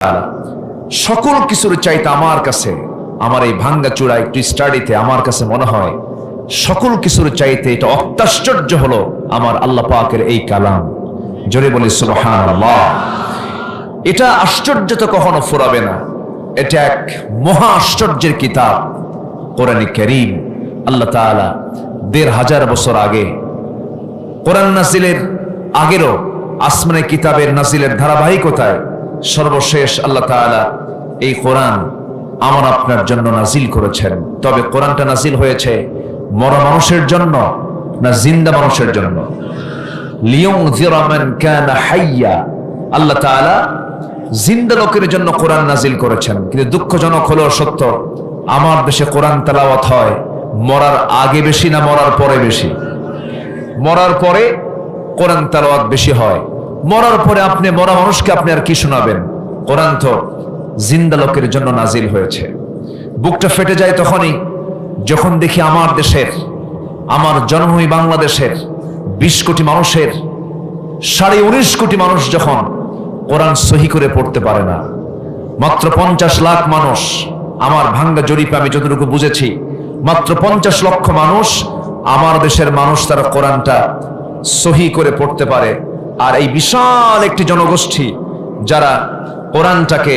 সকল কিছুর চাইতে আমার কাছে, আমার এই ভাঙ্গা চূড়া একটু স্টাডিতে আমার কাছে মনে হয় সকল কিছুর চাইতে এটা অত্যাশ্চর্য হলো আমার আল্লাহ পাকের এই কালাম। জোরে বলি সুবহানাল্লাহ। এটা আশ্চর্য তো কখনো ফুরাবে না। এটা এক মহা আশ্চর্যের কিতাব কোরআনে কারীম। আল্লাহ তাআলা ১৫০০ বছর আগে কোরআন নাজিলের আগেরও আসমানে কিতাবের নাজিলের ধারাবাহিকতায় সর্বশেষ আল্লাহ তাআলা এই কোরআন আমার আপনার জন্য নাজিল করেছেন। তবে কোরআনটা নাজিল হয়েছে মরা মানুষের জন্য না জিন্দা মানুষের জন্য? লিয়ুনযিরা মান কানা হাইয়া। আল্লাহ তাআলা জিন্দা লোকের জন্য কোরআন নাজিল করেছেন। কিন্তু দুঃখজনক হলো সত্য, আমার দেশে কোরআন তেলাওয়াত হয় মরার আগে বেশি না মরার পরে বেশি? মরার পরে কোরআন তেলাওয়াত বেশি হয়। মরার পরে আপনি মরা মানুষকে আপনি আর কি শোনাবেন? কোরআন তো জিন্দা লোকের জন্য নাজিল হয়েছে। বুকটা ফেটে যায় তখনই যখন দেখি আমার দেশের, আমার জন্মভূমি বাংলাদেশের ২০ কোটি মানুষের ১৯.৫ কোটি মানুষ যখন কোরআন সহি করে পড়তে পারে না। মাত্র ৫০ লাখ মানুষ, আমার ভাঙ্গা জরিপে আমি যতটুকু বুঝেছি মাত্র ৫০ লক্ষ মানুষ আমার দেশের মানুষ তারা কোরআনটা সহি করে পড়তে পারে। আর এই বিশাল একটি জনগোষ্ঠী যারা কোরআনটাকে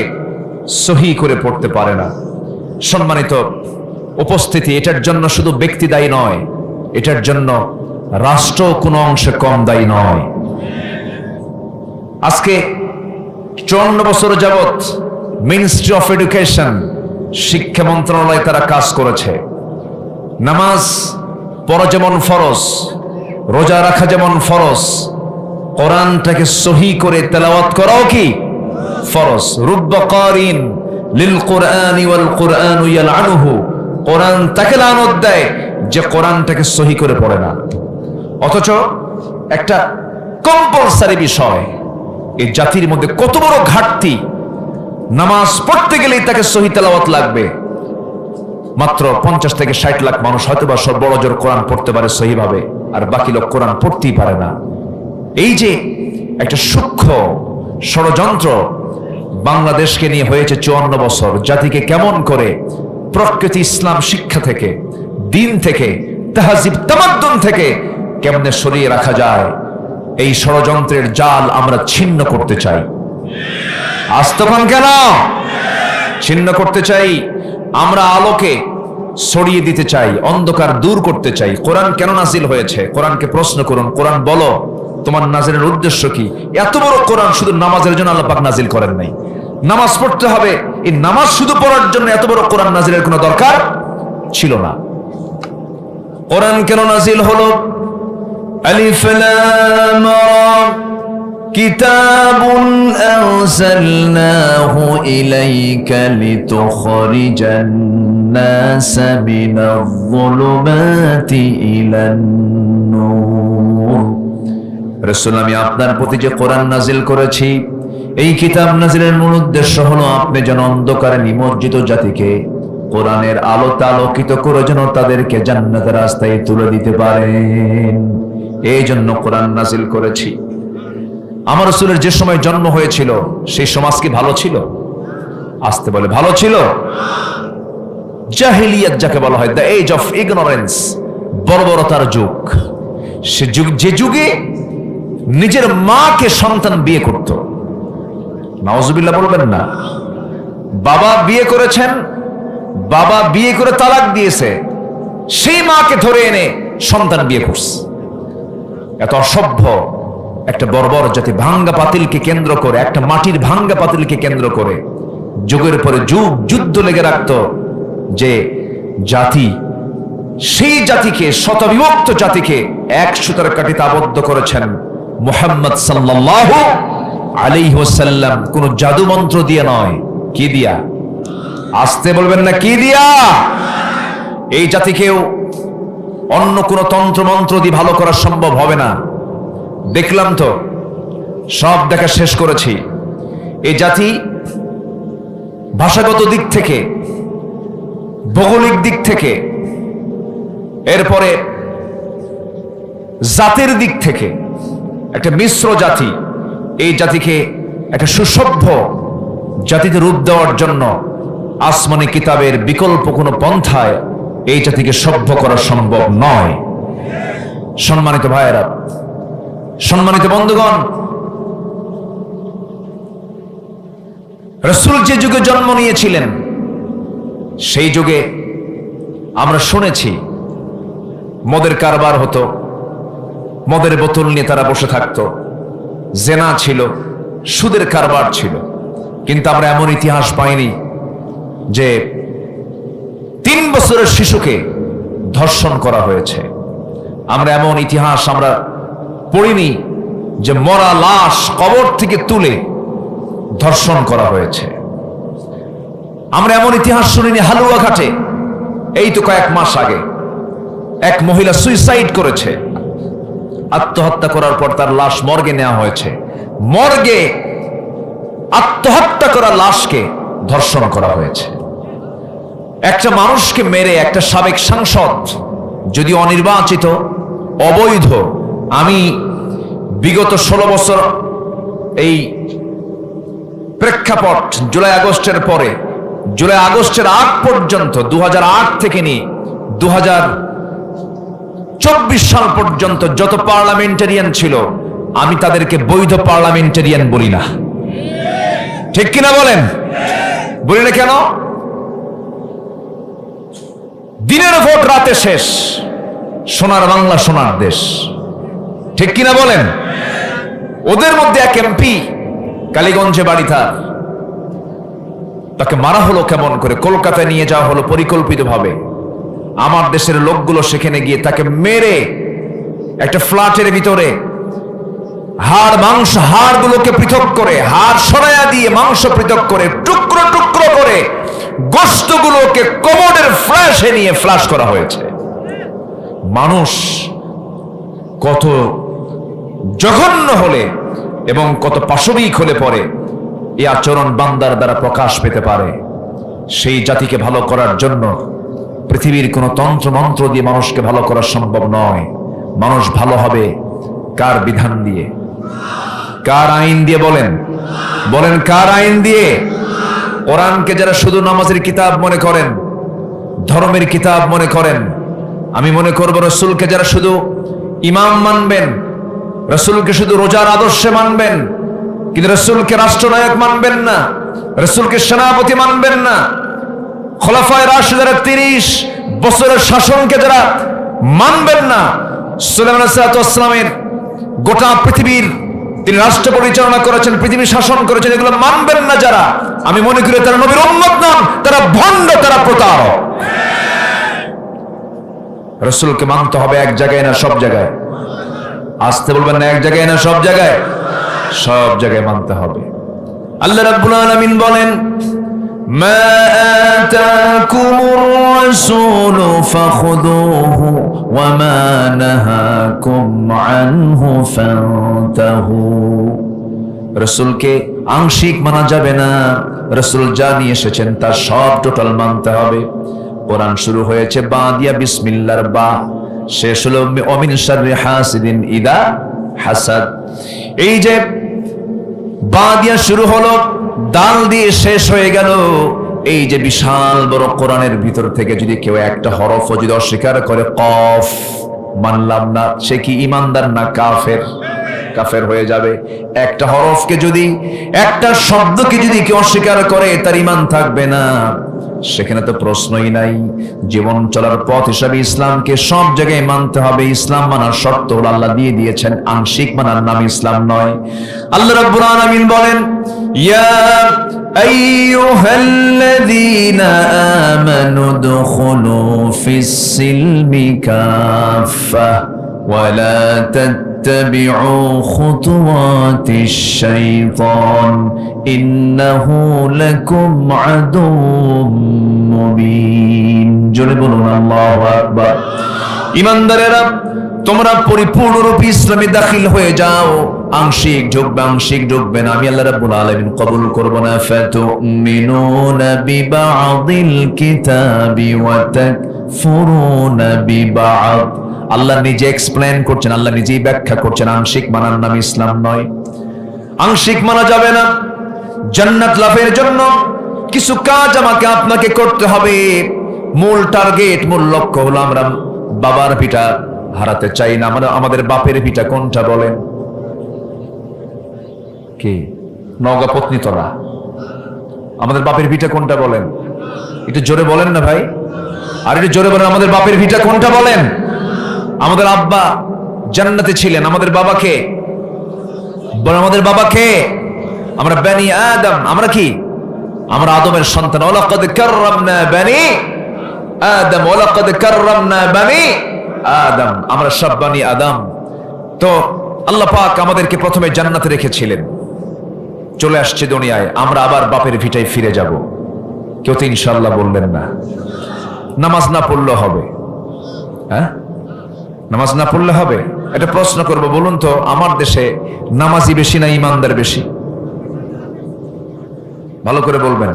সহি করে পড়তে পারে না। সম্মানিত উপস্থিতি, এটার জন্য শুধু ব্যক্তি দায়ী নয়, এটার জন্য রাষ্ট্র কোনো অংশে কম দায়ী নয়। আজকে ৫৪ বছর যাবত মিনিস্ট্রি অফ এডুকেশন, শিক্ষা মন্ত্রণালয় তারা কাজ করেছে। নামাজ পড়া যেমন ফরজ, রোজা রাখা যেমন ফরজ, কোরআনটাকে সহি করে তেলাওয়াত করাও কি ফরজ। রুব্বা কারিন লিল কুরআনি ওয়াল কুরআনু ইয়ালআনুহু। কোরআন তাকে লানত দেয় যে কোরআনটাকে সহি করে পড়ে না। অথচ একটা কম্পালসারি বিষয়, এই জাতির মধ্যে কত বড় ঘাটতি। নামাজ পড়তে গেলেই তাকে সহি তেলাওয়াত লাগবে। মাত্র ৫০ থেকে ৬০ লাখ মানুষ হয়তো বা সব বড় জোর কোরআন পড়তে পারে সহিভাবে, আর বাকি লোক কোরআন পড়তেই পারে না। এই যে একটা সূক্ষ্ম ষড়যন্ত্র বাংলাদেশকে নিয়ে হয়েছে ৫৪ বছর, জাতিকে কেমন করে প্রকৃতি ইসলাম শিক্ষা থেকে, দিন থেকে, তাহজিব তামাদ্দুন থেকে কেমনে সরিয়ে রাখা যায়, এই ষড়যন্ত্রের জাল আমরা ছিন্ন করতে চাই। আস্তফান কেন ছিন্ন করতে চাই? আমরা আলোকে ছড়িয়ে দিতে চাই, অন্ধকার দূর করতে চাই। কোরআন কেন নাজিল হয়েছে? কোরআনকে প্রশ্ন করুন, কোরআন বলো তোমার নাজিলের উদ্দেশ্য কি? এত বড় কোরআন শুধু নামাজের জন্য আল্লাহ পাক নাজিল করেন নাই। নামাজ পড়তে হবে, এই নামাজ শুধু পড়ার জন্য এত বড় কোরআন নাজিলের কোনো দরকার ছিল না। কোরআন কেন নাজিল হলো? আলিফ লাম রা কিতাবুন আনজালনাহু ইলাইকা লিতুখরিজান নাসা মিনাজ যুলুমাতি ইলান নূর। রাসূল, আমি আপনার প্রতি যে কোরআন নাজিল করেছি, এই কিতাব নাজিলের মূল উদ্দেশ্য হলো আপনি যেন অন্ধকারে নিমজ্জিত জাতিকে কোরআনের আলোতে আলোকিত করে যেন তাদেরকে জান্নাতের রাস্তায় তুলে দিতে পারেন। এই জন্য কোরআন নাজিল করেছি। আমার রাসূলের যে সময় জন্ম হয়েছিল সেই সমাজ কি ভালো ছিল? আসতে বলে ভালো ছিল? জাহেলিয়াত যাকে বলা হয়, দ্য এজ অফ ইগনোরেন্স, বর্বরতার যুগ। সে যুগ, যে যুগে নিজের মাকে সন্তান বিয়ে করত। নাউজুবিল্লাহ বলবেন না। বাবা বিয়ে করেছেন, বাবা বিয়ে করে তালাক দিয়েছে, সেই মাকে ধরে এনে সন্তান বিয়ে করছে। এত অসভ্য একটা বর্বর জাতি, ভাঙ্গা পাতিলকে কেন্দ্র করে, একটা মাটির ভাঙ্গা পাতিলকে কেন্দ্র করে যুগের পরে যুগ যুদ্ধ লেগে রাখত যে জাতি, সেই জাতিকে, শতবিভক্ত জাতিকে এক সুতার কাঠিতে আবদ্ধ করেছেন মুহাম্মদ সাল্লাল্লাহু আলাইহি ওয়াসাল্লাম। কোন জাদু মন্ত্র দিয়ে নয়। কি দিয়া? আসতে বলবেন না, কি দিয়া? এই জাতিকেও অন্য কোন তন্ত্র মন্ত্র দিয়ে ভালো করা সম্ভব হবে না। দেখলাম তো, সব দেখা শেষ করেছি। এই জাতি ভাষাগত দিক থেকে, ভৌগোলিক দিক থেকে, এরপরে জাতের দিক থেকে একটা মিশ্র জাতি। এই জাতিকে একটা সুসভ্য জাতিতে রূপ দেওয়ার জন্য আসমানি কিতাবের বিকল্প কোনো পন্থায় এই জাতিকে সভ্য করা সম্ভব নয়। সম্মানিত ভাইয়েরা, সম্মানিত বন্ধুগণ, রাসূল যে যুগে জন্ম নিয়েছিলেন সেই যুগে আমরা শুনেছি মদের কারবার হতো, মদের বোতল নিয়ে তারা বসে থাকতো, জেনা ছিল, সুদের কারবার ছিল। কিন্তু আমরা এমন ইতিহাস পাইনি যে 3 বছরের শিশুকে ধর্ষণ করা হয়েছে। আমরা এমন ইতিহাস আমরা পড়িনি যে মরা লাশ কবর থেকে তুলে ধর্ষণ করা হয়েছে। আমরা এমন ইতিহাস শুনিনি হালুয়াঘাটে এই তো কয়েক মাস আগে এক মহিলা সুইসাইড করেছে, আত্মহত্যা করার পর তার লাশ মর্গে নেওয়া হয়েছে। মর্গে আত্মহত্যা করা লাশকে ধর্ষণ করা হয়েছে। একটা মানুষকে মেরে একটা সাবেক সাংসদ, যদি অনির্বাচিত, অবৈধ, আমি বিগত 16 বছর এই প্রেক্ষাপট জুলাই আগস্টের পরে, জুলাই আগস্টের আগ পর্যন্ত 2008 থেকে নিয়ে 2024 সাল পর্যন্ত যত পার্লামেন্টারিয়ান ছিল আমি তাদেরকে বৈধ পার্লামেন্টারিয়ান বলি না। ঠিক কিনা বলেন? বলি না কেন? দিনের ভোট রাতে শেষ, সোনার বাংলা সোনার দেশ। ঠিক কিনা বলেন? ওদের মধ্যে এক এমপি, কালীগঞ্জে বাড়ি তার, তাকে মারা হলো কেমন করে, কলকাতায় নিয়ে যাওয়া হলো পরিকল্পিতভাবে। আমার দেশের লোকগুলো সেখানে গিয়ে তাকে মেরে একটা ফ্ল্যাটের ভিতরে হাড় মাংস, হাড়গুলোকে পৃথক করে, হাড় সরাইয়া দিয়ে মাংস পৃথক করে, টুকরো টুকরো করে গোশতগুলোকে কমোডের ফ্ল্যাশে নিয়ে ফ্ল্যাশ করা হয়েছে। মানুষ কত জঘন্য হলে এবং কত পাশবিক হলে পরে এই আচরণ বান্দার দ্বারা প্রকাশ পেতে পারে। সেই জাতিকে ভালো করার জন্য পৃথিবীর কোন তন্ত্র মন্ত্র দিয়ে মানুষকে ভালো করা সম্ভব নয়। মানুষ ভালো হবে কার বিধান দিয়ে? কার আইন দিয়ে? বলেন বলেন, কার আইন দিয়ে? কোরআনকে যারা শুধু নামাজের কিতাব মনে করেন, ধর্মের কিতাব মনে করেন, আমি মনে করব রাসূলকে যারা শুধু ইমাম মানবেন, রাসূলকে শুধু রোজার আদর্শে মানবেন, কিন্তু রাসূলকে রাষ্ট্রনায়ক মানবেন না, রাসূলকে সেনাপতি মানবেন না, খোলাফায়ে রাশিদের 30 বছরের শাসনকে যারা মানবেন না, সুলাইমান আলাইহিস সালামের গোটা পৃথিবীর তিনি রাষ্ট্র পরিচালনা করেছেন, পৃথিবী শাসন করেছেন, এগুলো মানবেন না যারা, আমি মনে করি তারা নবীর উম্মত নন, তারা ভণ্ড, তারা প্রতারক। রাসূলকে মানতে হবে এক জায়গায় না সব জায়গায়? আসতে বলবেন না, এক জায়গায় না সব জায়গায়? সব জায়গায় মানতে হবে। আল্লাহ রাব্বুল আলামিন বলেন, মা আতাকুমুর রাসূলু ফাখুযুহু ওয়া মা নাহাকুম আনহু ফান্তাহু। রাসূলকে আংশিক মানা যাবে না, রাসূল যা নিয়ে এসেছেন তার সব টোটাল মানতে হবে। কোরআন শুরু হয়েছে বা দিয়া, বিসমিল্লাহর বা, শেষ হলো ওমিন শাররি হাসিদিন ইদা হাসাদ। এই যে বা দিয়া শুরু হলো, দাল দিয়ে শেষ হয়ে গেল। এই যে বিশাল বড় কোরআনের ভিতর থেকে যদি কেউ একটা হরফও যদি অস্বীকার করে, কফ মানলাম না, সে কি ইমানদার না কাফের? কাফের হয়ে যাবে। একটা হরফকে যদি, একটা শব্দকে যদি কেউ অস্বীকার করে, তার ঈমান থাকবে না। সেখানে তো প্রশ্নই নাই। জীবন চলার পথ হিসাবে ইসলামকে সব জায়গায় মানতে হবে। ইসলাম মানার শর্ত হলো আল্লাহ দিয়ে দিয়েছেন, আংশিক মানার নাম ইসলাম নয়। আল্লাহ রাব্বুল আলামিন বলেন, ইয়া আইয়ুহাল্লাযীনা আমানু দুখুলু ফিস-সিলমি কাফা ওয়া লা اتبعوا خطوات الشيطان إنه لكم عدو مبين। জোরে বলুন আল্লাহু আকবার। ঈমানদারেরা, তোমরা পরিপূর্ণরূপে ইসলামে দাখিল হয়ে যাও। আংশিক ঢুকবে, আংশিক ঢুকবে না, আমি আল্লাহ রাব্বুল আলামিন কবুল করব না। ফাতুমিনুনা বিবা'দিল কিতাবি ওয়া তাকফুরুনা বিবা'দ। আল্লাহ নিজে এক্সপ্লেন করছেন, আল্লাহ নিজেই ব্যাখ্যা করছেন, আংশিক মানার নাম ইসলাম নয়। আংশিক মানা যাবে না। জান্নাত লাভের জন্য কিছু কাজ আমাকে আপনাকে করতে হবে। মূল টার্গেট, মূল লক্ষ্য হলো আমরা বাবার ভিটা হারাতে চাই না। আমরা আমাদের বাপের ভিটা কোনটা বলেন? কি? নওগাঁ পত্নীতলা। আমাদের বাপের ভিটা কোনটা বলেন? একটু জোরে বলেন না ভাই, আর একটু জোরে বলেন। আমাদের বাপের ভিটা কোনটা বলেন? আমাদের আব্বা জান্নাতে ছিলেন, আমাদের বাবাকে বলেন, আমাদের বাবাকে আমরা বানি আদম, আমরা কি? আমরা আদমের সন্তান। ওয়ালাকাদ কাররামনা বানি আদম, ওয়ালাকাদ কাররামনা বানি আদম, আমরা সব বানি আদম। তো আল্লাহ পাক আমাদেরকে প্রথমে জান্নাতে রেখেছিলেন, চলে আসছে দুনিয়ায়, আমরা আবার বাপের ভিটায় ফিরে যাব। কেউ তো ইনশাআল্লাহ বললেন না। নামাজ না পড়লে হবে? হ্যাঁ, নামাজ না পড়লে হবে? একটা প্রশ্ন করব, বলুন তো, আমার দেশে নামাজি বেশি না ইমানদার বেশি? ভালো করে বলবেন,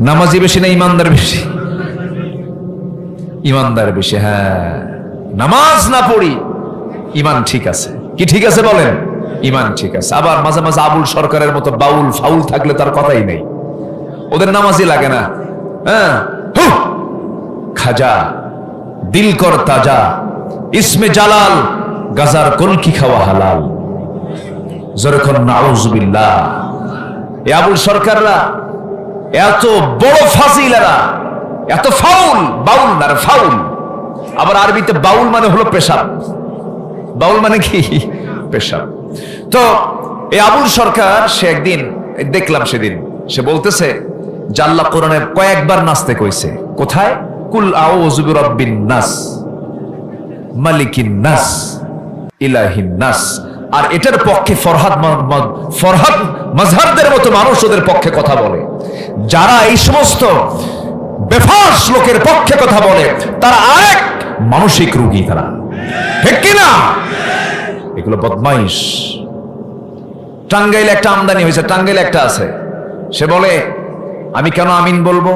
নামাজি বেশি না ইমানদার বেশি? ইমানদার বেশি। হ্যাঁ, নামাজ না পড়ি, ইমান ঠিক আছে। কি ঠিক আছে বলেন? ইমান ঠিক আছে। আবার মাঝে মাঝে আবুল সরকারের মতো বাউল ফাউল থাকলে তার কথাই নেই, ওদের নামাজই লাগে না। হ্যাঁ, খাজা দিল কর তাজা, ইসমে জালাল, গাজার কলকি খাওয়া হালাল। যখন নাউজুবিল্লাহ, এ আবুল সরকাররা এত বড় ফাজিলেরা, এত ফাউল, বাউল না ফাউল। আবার আরবিতে বাউল মানে হলো পেশাব। বাউল মানে কি? পেশাব। তো এই আবুল সরকার, সে একদিন দেখলাম, সেদিন সে বলতেছে যে আল্লাহ কোরআনে কয়েকবার নাচতে কইছে। কোথায়? কুল আউযু বিরাব্বিন নাস, মালিকিন নাস, ইলাহিন নাস। আর এটার পক্ষে ফরহাদ মাজহারদের মতো মানুষ ওদের পক্ষে কথা বলে। যারা এই সমস্ত বেফাস লোকের পক্ষে কথা বলে তারা আরেক মানসিক রোগী, তারা ঠিক কিনা? এগুলো বদমাইশ। টাঙ্গাইলে একটা আমদানি হয়েছে, টাঙ্গাইলে একটা আছে, সে বলে আমি কেন আমিন বলবো,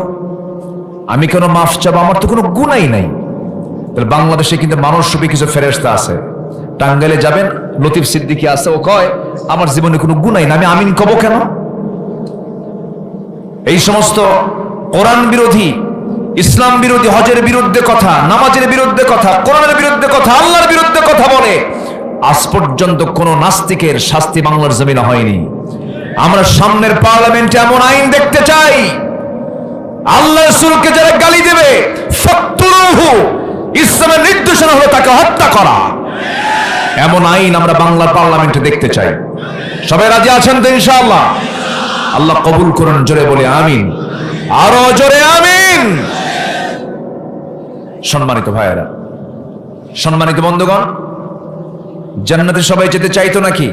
আমি কেন মাফ চাবো, আমার তো কোনো গুনাই নাই। তাহলে বাংলাদেশে কিন্তু মানুষ রূপী কিছু ফেরেশতা আছে। টাঙ্গাইলে যাবেন, লতিফ সিদ্দিকী আছে, ও কয় আমার জীবনে কোনো গুনাই না, আমি আমিন কব কেন? এই সমস্ত কোরআন বিরোধী, ইসলাম বিরোধী, হজের বিরুদ্ধে কথা, নামাজের বিরুদ্ধে কথা, কোরআনের বিরুদ্ধে কথা, আল্লাহর বিরুদ্ধে কথা বলে, আজ পর্যন্ত কোন নাস্তিকের শাস্তি বাংলার জমিনে হয়নি। আমরা সামনের পার্লামেন্টে এমন আইন দেখতে চাই, আল্লাহ রাসূলকে যারা গালি দেবে, ফাকতুলুহু, ইসলামের নির্দেশনা হলো তাকে হত্যা করা। এমন আইন আমরা বাংলার পার্লামেন্টে দেখতে চাই। সবাই রাজি আছেন তো ইনশাআল্লাহ? আল্লাহ কবুল করুন। জোরে বলে আমিন, আরো জোরে আমিন। সম্মানিত ভাইয়েরা, সম্মানিত বন্ধুগণ, জান্নাতে সবাই যেতে চাইতো নাকি?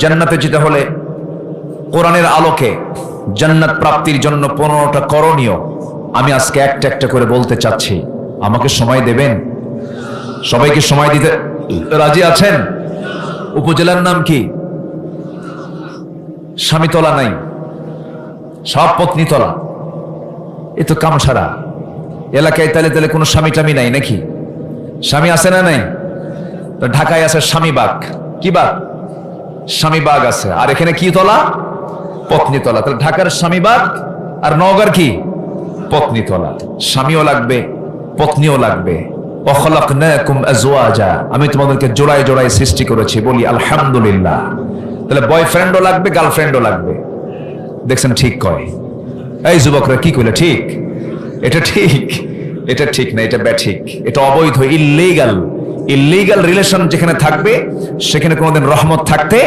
জান্নাতে যেতে হলে কোরআনের আলোকে জান্নাত প্রাপ্তির জন্য 15টা করণীয় আমি আজকে একটা একটা করে বলতে চাচ্ছি। আমাকে সময় দেবেন? সবাইকে সময় দিতে রাজি আছেন? উপজেলার নাম কি? স্বামীতলা নাই, সব পত্নীতলা। এ তো কামসারা এলাকায়। তাহলে তাহলে কোনো স্বামী টামি নাই নাকি? স্বামী আছে না নাই? ঢাকায় আছে স্বামীবাগ। কি বাগ? স্বামীবাগ আছে। আর এখানে কি তলা? পত্নীতলা। তাহলে ঢাকার স্বামীবাগ আর নওগাঁর কি? পত্নীতলা। স্বামীও লাগবে, পত্নীও লাগবে। ওয়াখলাকনাকুম আজওয়াজা, আমি তোমাদেরকে জোড়ায় জোড়ায় সৃষ্টি করেছি। বলি আলহামদুলিল্লাহ। তাহলে বয়ফ্রেন্ডও লাগবে, গার্লফ্রেন্ডও লাগবে। দেখছেন ঠিক কয়? এই যুবকরা কি কইলে ঠিক? এটা ঠিক? এটা ঠিক না, এটা ব্যাঠিক, এটা অবৈধ, ইল্লিগাল। ইল্লিগাল রিলেশন যেখানে থাকবে সেখানে কোনোদিন রহমত থাকতে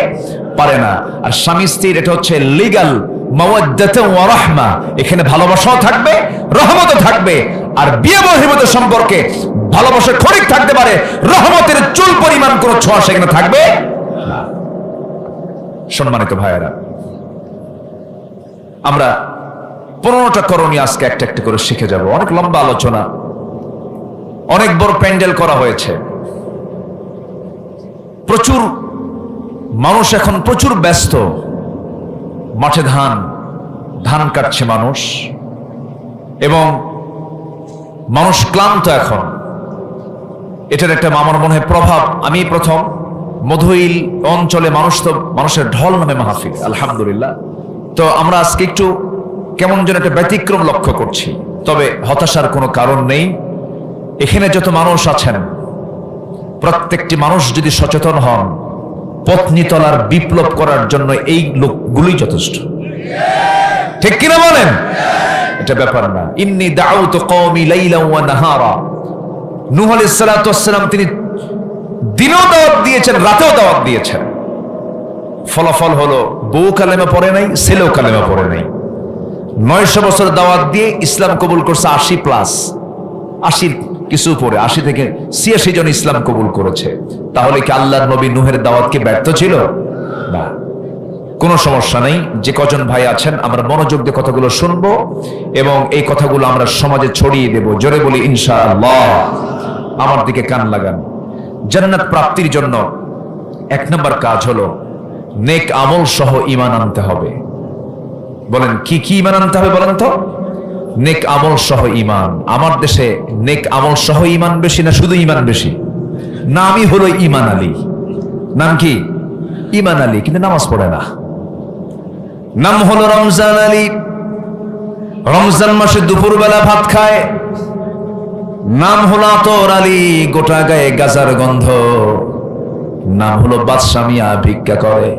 পারে না। আর স্বামী স্ত্রীর এটা হচ্ছে লিগাল মাওয়াদ্দাতু ওয়া রাহমা, এখানে ভালোবাসাও থাকবে, রহমতও থাকবে। আর বিয়ে বহির্ভূত সম্পর্কে ভালোবাসার খরিক থাকতে পারে, রহমতের চুল পরিমাণ কোনো ছোঁয়া সেখানে থাকবে না। সম্মানিত ভাইয়েরা, আমরা 15টা করণীয় আজকে একটা একটা করে শিখে যাব। অনেক লম্বা আলোচনা, অনেক বড় প্যান্ডেল করা হয়েছে, প্রচুর মানুষ এখন প্রচুর ব্যস্ত। মাঠে ধান কাটছে মানুষ, এবং মানুষ ক্লান্ত এখন। এটার একটা আমার মনে হয় প্রভাব। আমি প্রথম মধুইল অঞ্চলে মানুষের ঢল নামে মাহফিল, আলহামদুলিল্লাহ তো আমরা আজকে একটু কেমন যেন একটা ব্যতিক্রম লক্ষ্য করছি, তবে হতাশার কোনো কারণ নেই। এখানে যত মানুষ আছেন প্রত্যেকটি মানুষ যদি সচেতন হন, পত্নীতলার বিপ্লব করার জন্য এই লোকগুলোই যথেষ্ট। ঠিক কিনা বলেন? এটা ব্যাপার না। ইন্নী দাউতু কওমি লাইলা ওয়া নাহারা, নূহ আলাইহিস সালাতু ওয়াস সালাম তিনি দিনেও দাওয়াত দিয়েছেন, রাতেও দাওয়াত দিয়েছেন। ফলাফল হলো বউ কালেমা পড়ে নাই, ছেলেও কালেমা পড়ে নাই। 900 বছর দাওয়াত দিয়ে ইসলাম কবুল করছে 80+, 80 কিছু পরে 80 থেকে 86 জন ইসলাম কবুল করেছে। তাহলে কি আল্লাহর নবী নূহের দাওয়াত কি ব্যর্থ ছিল? না, কোনো সমস্যা নেই। যে কজন ভাই আছেন আমরা মনোযোগ দিয়ে কথাগুলো শুনবো এবং এই কথাগুলো আমরা সমাজে ছড়িয়ে দেব। জোরে বলি ইনশাআল্লাহ। আমার দিকে কান লাগান। জান্নাত প্রাপ্তির জন্য 1 নম্বর কাজ হলো নেক আমল সহ ঈমান আনতে হবে। বলেন কি কি ঈমান আনতে হবে বলেন তো? নেক আমল সহ ঈমান। আমার দেশে নেক আমল সহ ঈমান বেশি না শুধু ঈমান বেশি? নামই হলো ঈমান আলী। নাম কি? ঈমান আলী, কিন্তু নামাজ পড়ে না। নাম হলো রমজান আলী, রমজান মাসে দুপুরবেলা ভাত খায়। নাম হলো আতর আলী, গোটা গায়ে গাজার গন্ধ। নাম হলো বাদশা মিয়া, ভিক্ষা করে।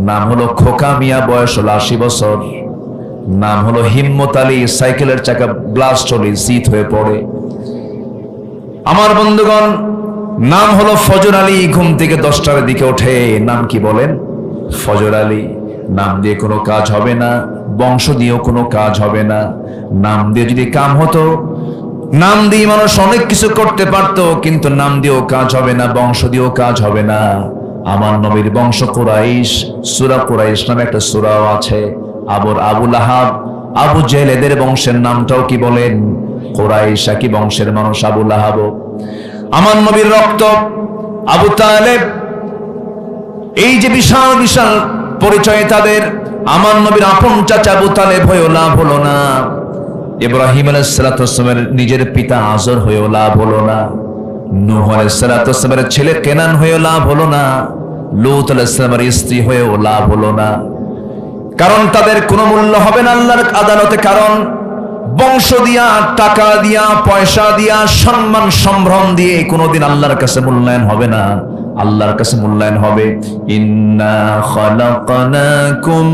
নাম হলো খোকা মিয়া, বয়স হলো 80 বছর। নাম হলো হিম্মত আলী, সাইকেলের চাকা ব্লাস্ট হলে শীত হয়ে পড়ে। আমার বন্ধুগণ, নাম হলো ফজর আলী, ঘুম থেকে 10টার দিকে ওঠে। নাম কি বলেন? ফজর আলী। নাম দিয়ে কোনো কাজ হবে না, বংশ দিয়েও কোনো কাজ হবে না। নাম দিয়ে যদি কাম হতো, নাম দিয়ে মানুষ অনেক কিছু করতে পারত, কিন্তু নাম দিয়েও কাজ হবে না, বংশ দিয়েও কাজ হবে না। আমার নবীর বংশ কুরাইশ, সূরা কুরাইশ নামে একটা সূরাও আছে। আবু লাহাব, আবু জেহেল, এদের বংশের নামটাও কি বলেন? কুরাইশ। কি বংশের মানুষ আবু লাহাব। আমার নবীর রক্ত আবু তালেব, এই যে বিশাল বিশাল পরিচয় তাদের। আমার নবীর আপন চাচা আবু তালেব হয়েও লাভ হলো না। ইব্রাহিম আলাইহিস সালাতু ওয়াস সালামের নিজের পিতা আজর হয়েও লাভ হলো না। নূহ আলাইহিস সালাতু ওয়াস সালামের ছেলে কেনান হয়েও লাভ হলো না। লূত আলাইহিস সালামের স্ত্রী হয়েও লাভ হলো না। কারণ তাদের কোনো মূল্য হবে না আল্লাহর আদালতে। কারণ বংশ দিয়া, টাকা দিয়া, পয়সা দিয়া, সম্মান সম্ভ্রম দিয়ে কোনোদিন আল্লাহর কাছে মূল্যায়ন হবে না। আল্লাহর কাছে মূল্যায়ন হবে ইন্না খালাকনাকুম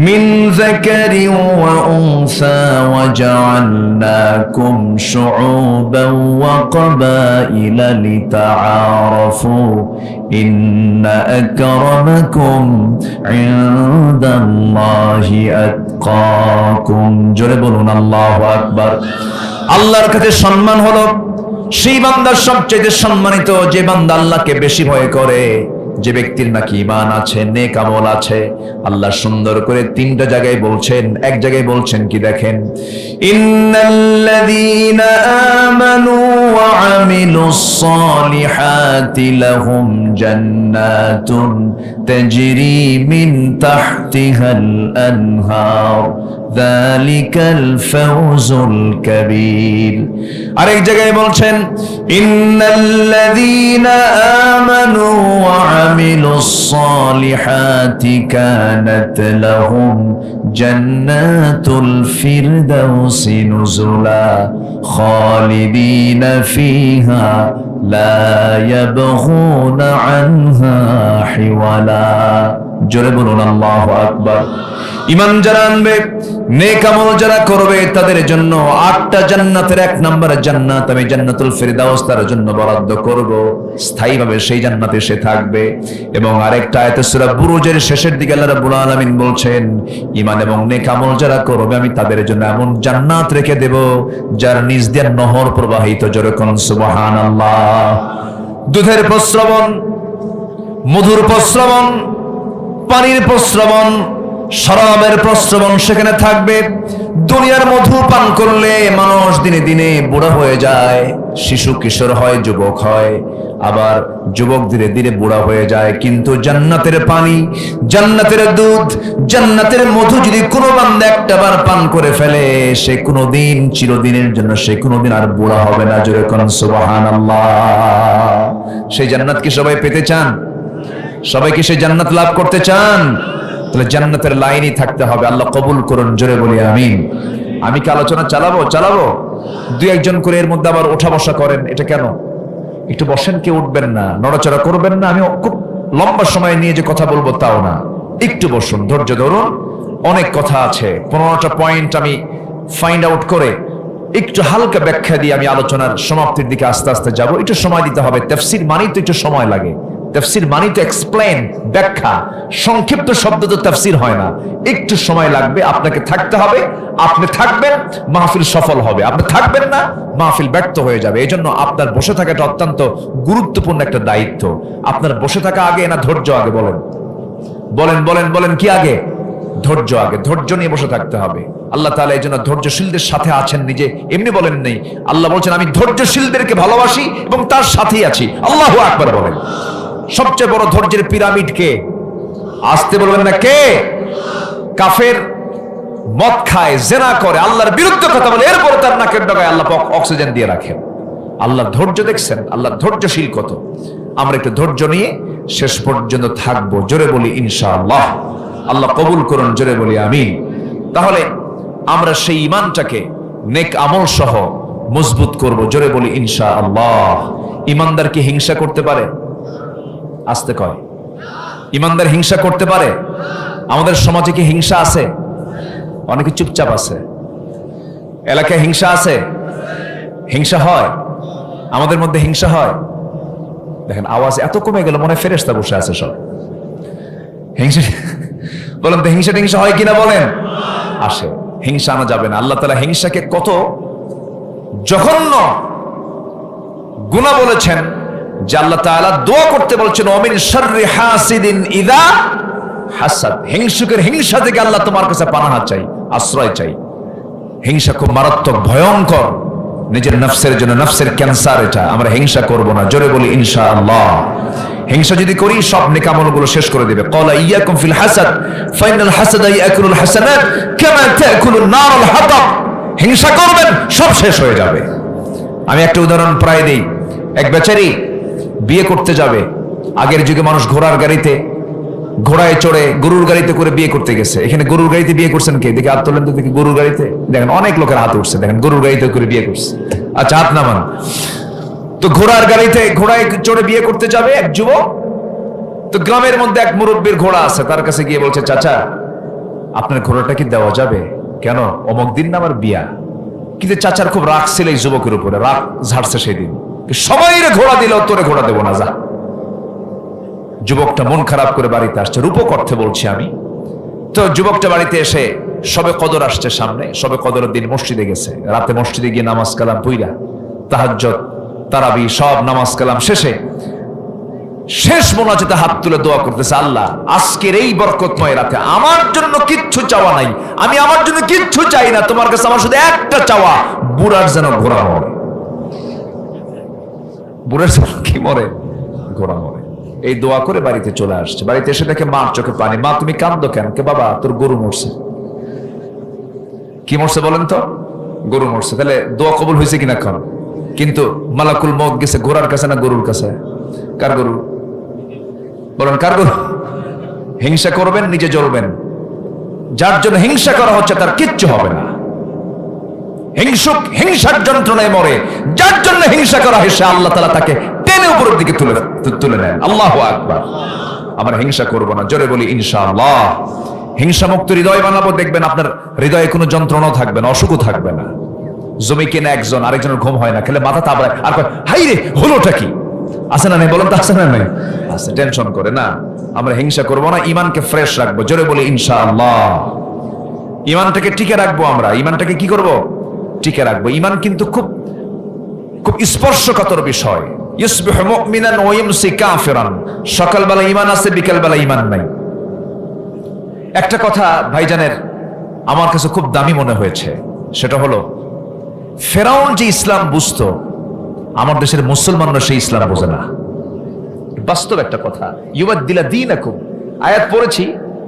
মিন যাকারিন ওয়া উনসা ওয়া জাআলনাকুম শুউবান ওয়া ক্বাবাইলা লিতাআরাফু ইন্না আকরামাকুম ইনদাল্লাহি আতকাকুম। জোরে বলুন আল্লাহু আকবার। আল্লাহর কাছে সম্মান হলো সেই বান্দার সবচেয়ে সম্মানিত, যে বান্দা আল্লাহকে বেশি ভয় করে, যে ব্যক্তির নাকি ঈমান আছে, নেক আমল আছে। আল্লাহ সুন্দর করে 3টা জায়গায় বলছেন। এক জায়গায় বলছেন কি দেখেন, ইন্নাল্লাযীনা আমানু ওয়া আমিলুস সালিহাতি লাহুম জান্নাতুন তাজরি মিন তাহতিহাল আনহার যালিকাল ফাওজুল কাবীর। আরেক জায়গায় বলছেন ইন্নাল্লাযীনা আমানু ওয়া আমিলুস সালিহাতি কানাত লাহুম জান্নাতুল ফিরদাউসি নুজুলা খালিদিনা ফিহা লা ইয়াবগুনা আনহা হিওয়ালা। জোরে বলুন আল্লাহু আকবার। ঈমান যারা আনবে, নেক আমল যারা করবে, তাদের জন্য 8টা জান্নাতের 1 নম্বর জান্নাত আমি জান্নাতুল ফিরদাউস তার জন্য বরাদ্দ করব। স্থায়ীভাবে সেই জান্নাতে সে থাকবে। এবং আরেকটা আয়াতে সূরা বুরুজের শেষের দিকে আল্লাহ রাব্বুল আলামিন বলছেন, ঈমান এবং নেক আমল যারা করবে আমি তাদের জন্য এমন জান্নাত রেখে দেব যার নিচ দিয়ে নহর প্রবাহিত। জোরে কোন সুবহানাল্লাহ। দুধের প্রস্রবণ, মধুর প্রস্রবণ, পানির প্রস্রবণ, শরাবের প্রস্রবণ সেখানে থাকবে। দুনিয়ার মধু পান করলে মানুষ দিনে দিনে বুড়া হয়ে যায়, শিশু কিশোর হয়, যুবক হয়, আবার যুবক ধীরে ধীরে বুড়া হয়ে যায়। কিন্তু জান্নাতের পানি, জান্নাতের দুধ, জান্নাতের মধু যদি কোনো বান্দা একটাবার পান করে ফেলে, সে কোনোদিন, চিরদিনের জন্য সে কোনোদিন আর বুড়া হবে না। জোরে কোন সুবহানাল্লাহ। সেই জান্নাত কি সবাই পেতে চান? সবাই কি সেই জান্নাত লাভ করতে চান? তাহলে জান্নাতের লাইনই থাকতে হবে। আল্লাহ কবুল করুন, জোরে বলি আমিন। আমি কি আলোচনা চালাবো? দুই একজন করে এর মধ্যে আবার ওঠা বসা করেন, এটা কেন? একটু বসেন, কেউ উঠবেন না, নড়াচড়া করবেন না। আমি খুব লম্বা সময় নিয়ে যে কথা বলবো তাও না, একটু বসুন, ধৈর্য ধরুন। অনেক কথা আছে, 15টা পয়েন্ট আমি ফাইন্ড আউট করে একটু হালকা ব্যাখ্যা দিয়ে আমি আলোচনার সমাপ্তির দিকে আস্তে আস্তে যাব। একটু সময় দিতে হবে, তাফসীর মানেই তো একটু সময় লাগে। তাফসীর মানেই তো এক্সপ্লেন, ব্যাখ্যা। সংক্ষিপ্ত শব্দ তো তাফসীর হয় না, একটু সময় লাগবে। আপনাকে থাকতে হবে, আপনি থাকবেন মাহফিল সফল হবে, আপনি থাকবেন না মাহফিল ব্যর্থ হয়ে যাবে। এই জন্য আপনার বসে থাকাটা অত্যন্ত গুরুত্বপূর্ণ একটা দায়িত্ব। আপনার বসে থাকা আগে না ধৈর্য আগে? বলেন কি আগে? ধৈর্য আগে। ধৈর্য নিয়ে বসে থাকতে হবে। আল্লাহ তাআলা এই জন্য ধৈর্যশীলদের সাথে আছেন, নিজে এমনি বলেন নেই। আল্লাহ বলছেন আমি ধৈর্যশীলদেরকে ভালোবাসি এবং তার সাথেই আছি। আল্লাহু আকবার বলেন। সবচেয়ে বড় ধৈর্যের পিরামিড কে? আসতে বলবেন না কে? কাফের, মদ খায়, জেনা করে, আল্লাহর বিরুদ্ধে কথা বলে, এরপর তার নাকের ডগায় আল্লাহ পাক অক্সিজেন দিয়ে রাখেন। আল্লাহর ধৈর্য দেখছেন? আল্লাহর ধৈর্যশীল কত। আমরা একটু ধৈর্য নিয়ে শেষ পর্যন্ত থাকবো, জোরে বলি ইনশাআল্লাহ। আল্লাহ কবুল করুন, জোরে বলি আমিন। তাহলে আমরা সেই ঈমানটাকে নেক আমল সহ মজবুত করব, জোরে বলি ইনশাআল্লাহ। ঈমানদার কি হিংসা করতে পারে? আসতে কয়, ঈমানদার হিংসা করতে পারে? আমাদের সমাজে কি হিংসা আছে? অনেকে চুপচাপ আছে। এলাকায় হিংসা আছে? হিংসা হয়? আমাদের মধ্যে হিংসা হয়? দেখেন আওয়াজ এত কমে গেল, মনে হয় ফেরেশতা বসে আছে সব। হিংসা বলেন তো, হিংসা হয় কিনা বলেন? আসে। হিংসা আনা যাবে না। আল্লাহ তাআলা হিংসাকে কত জঘন্য গুনাহ বলেছেন যে আল্লাহ তাআলা দোয়া করতে বলছেন ওমিন শাররি হাসিদিন ইযা হাসাদ। হিংসুকের হিংসা থেকে আল্লাহ তোমার কাছে পানাহ চাই, আশ্রয় চাই। হিংসা খুব মারাত্মক, ভয়ঙ্কর। নিজের নফসের জন্য, নফসের ক্যান্সার এটা। আমরা হিংসা করব না, জোরে বলি ইনশাআল্লাহ। হিংসা যদি করি সব নেক আমলগুলো শেষ করে দিবে। ক্বালা ইয়াকুম ফিল হাসাদ ফাইনাল হাসাদা ইয়াকুলুল হাসানাত কামা তাকুলুন নারুল হাতাব। হিংসা করবেন সব শেষ হয়ে যাবে। আমি একটা উদাহরণ প্রায় দেই। এক বেচারি বিয়ে করতে যাবে। আগের যুগে মানুষ ঘোড়ার গাড়িতে, ঘোড়ায় চড়ে, গরুর গাড়িতে করে বিয়ে করতে গেছে। এখানে গরুর গাড়িতে বিয়ে করছেন কে? দেখে হাত তোলেন তো দেখি। গরুর গাড়িতে দেখেন অনেক লোকের হাত উঠছে, দেখেন গরুর গাড়িতে করে বিয়ে করছে। আচ্ছা, হাত নামান। তো ঘোড়ার গাড়িতে, ঘোড়ায় চড়ে বিয়ে করতে যাবে এক যুবক। তো গ্রামের মধ্যে এক মুরব্বীর ঘোড়া আছে, তার কাছে গিয়ে বলছে চাচা আপনার ঘোড়াটা কি দেওয়া যাবে? কেন? অমুক দিন না আমার বিয়া। কিন্তু চাচার খুব রাগ ছিল এই যুবকের উপরে, রাগ ঝাড়ছে সেদিন। সবাই ঘোড়া দিল, তোরে ঘোড়া দেবো না, যা। যুবকটা মন খারাপ করে বাড়িতে আসছে, রূপক অর্থে বলছি আমি। তো যুবকটা বাড়িতে এসে সবে কদর আসছে সামনে, সবে কদরের দিন মসজিদে গেছে। রাতে মসজিদে গিয়ে নামাজ কালাম পইরা, তাহাজ্জুদ, তারাবি সব নামাজ কালাম শেষে শেষ মোনাজাতে হাত তুলে দোয়া করতেছে, আল্লাহ আজকের এই বরকতময় রাতে আমার জন্য কিচ্ছু চাওয়া নাই, আমি আমার জন্য কিচ্ছু চাই না, তোমার কাছে আমার শুধু একটা চাওয়া, বুড়ার যেন ঘোড়া মরে। বুড়ার যেন কি মরে? ঘোড়া মরে। এই দোয়া করে বাড়িতে চলে আসছে। বাড়িতে এসে দেখে মার চোখে পানি। মা তুমি কাঁদো কেন? কে বাবা তোর গরু মরছে। কি মরছে বলেন তো? গরু মরছে। তাহলে দোয়া কবুল হয়েছে কিনা এখন? কিন্তু মালাকুল মউত গেছে ঘোড়ার কাছে না গরুর কাছে? কার গরু? বলেন কার গরু? হিংসা করবেন নিজে জ্বলবেন। যার জন্য হিংসা করা হচ্ছে তার কিচ্ছু হবে না। হিংসুক হিংসার যন্ত্রণায় মরে, যার জন্য হিংসা করা হয়েছে আল্লাহ তাআলা তাকে টেনে উপরের দিকে তুলে নেন। আল্লাহু আকবার। আমরা হিংসা করব না, জোরে বলি ইনশাআল্লাহ। হিংসা মুক্ত হৃদয় বানাবো, দেখবেন আপনার হৃদয়ে কোনো যন্ত্রণাও থাকবে না, অসুখও থাকবে না। জমি কেনে একজন, আরেকজনের ঘুম হয় না, খেলে মাথা তাবড়ায় আর কয় হাই রে হলোটা কি? আছে না নাই বলেন তো? আছে না নাই? আছে। টেনশন করে না। আমরা হিংসা করব না, ইমানকে ফ্রেশ রাখবো, জোরে বলি ইনশাআল্লাহ। ইমানটাকে টিকে রাখবো। আমরা ইমানটাকে কি করব? টিকে রাখবো। ইমান কিন্তু খুব খুব স্পর্শকাতর বিষয়। ইসবিহু মুমিনান ওয়া ইমসি কাফিরান। সকালবেলা ইমান আছে, বিকালবেলা ইমান নাই। একটা কথা ভাইজানের আমার কাছে খুব দামি মনে হয়েছে, সেটা হলো ফেরাউন যে ইসলাম বুঝতো, আমার দেশের মুসলমানরা সেই ইসলাম বোঝে না। বাস্তব একটা কথা। ইউবাদদিলা দীনাকুম, আয়াত পড়েছি,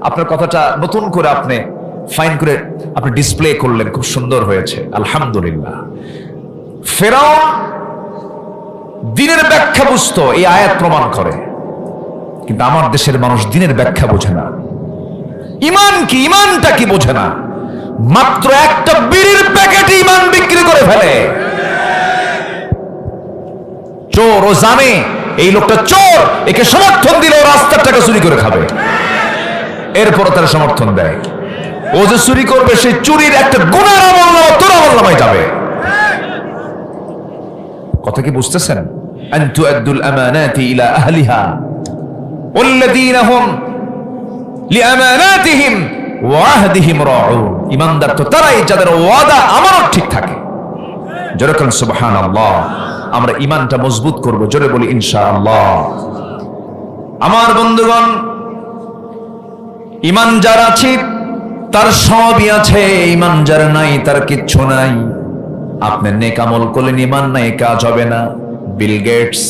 আপনার কথাটা নতুন করে আপনি ফাইন করে আপনি ডিসপ্লে করলেন, খুব সুন্দর হয়েছে, আলহামদুলিল্লাহ। ফেরাউন দিনের ব্যাখ্যা বুঝতো, এই আয়াত প্রমাণ করে। কিন্তু আমার দেশের মানুষ দিনের ব্যাখ্যা বোঝে না। ইমান কি, ইমানটা কি বোঝে না। মাত্র একটা বিড়ির প্যাকেটে ইমান বিক্রি করে ফেলে। চোর, ও জানে এই লোকটা চোর, একে সমর্থন দিলে ও রাস্তার টাকা চুরি করে খাবে, এরপর তার সমর্থন দেয়। ও যে চুরি করবে, সেই চুরির একটা গুনার আমলনামা তোর আমলনামায় যাবে। কথা কি বুঝতেছেন? আন তুআদ্দুল আমানাতি ইলা আহলিহা ওয়াল্লাযীনা হুম লিআমানাতিহিম ওয়া আহদিহিম রাউন। ঈমানদার তো তারাই যাদের ওয়াদা আমানত ঠিক থাকে। জোরে বলেন সুবহানাল্লাহ। আমরা ঈমানটা মজবুত করব, জোরে বলি ইনশাআল্লাহ। আমার বন্ধুগণ, ঈমান যার আছে তার সবই আছে, ঈমান যার নাই তার কিচ্ছু নাই। আপনি নেক আমল করলেন, ঈমান নাই, কাজ হবে না। বিল গেটস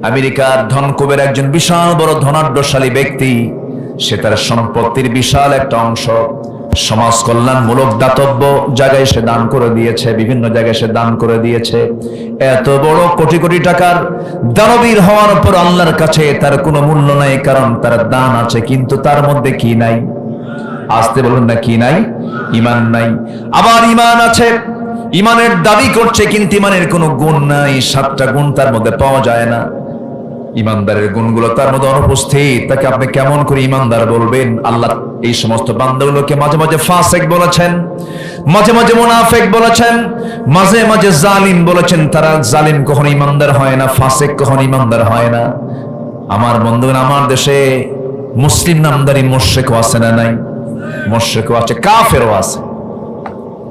আমেরিকার ধনকুবের একজন বিশাল বড় ধনাঢ্যশালী ব্যক্তি, সে তার সম্পত্তির বিশাল একটা অংশ সমাজ কল্যাণমূলক দাতব্য জায়গায় সে দান করে দিয়েছে, বিভিন্ন জায়গায় সে দান করে দিয়েছে। এত বড় কোটি কোটি টাকার দানবীর হওয়ার পর আল্লাহর কাছে তার কোনো মূল্য নাই, কারণ তার দান আছে, কিন্তু তার মধ্যে কি নাই? আসতে বলুন না, কি নাই? ঈমান নাই। আবার ঈমান আছে, ঈমানের দাবি করছে, কিন্তু ঈমানের কোনো গুণ নাই, 7টা গুণ তার মধ্যে পাওয়া যায় না। ঈমানদারের গুণগুলো তার মধ্যে অনুপস্থিত, তাকে আপনি কেমন করে ঈমানদার বলবেন? আল্লাহ এই সমস্ত বান্দাগুলোকে মাঝে মাঝে ফাসিক বলেছেন, মাঝে মাঝে মুনাফিক বলেছেন, মাঝে মাঝে জালিম বলেছেন। তারা জালিম কখনো ঈমানদার হয় না, ফাসিক কখনো ঈমানদার হয় না। আমার বন্ধুগণ, আমার দেশে মুসলিম নামদারি মুশরিকও আছে না নাই? মুশরিকও আছে, কাফেরও আছে,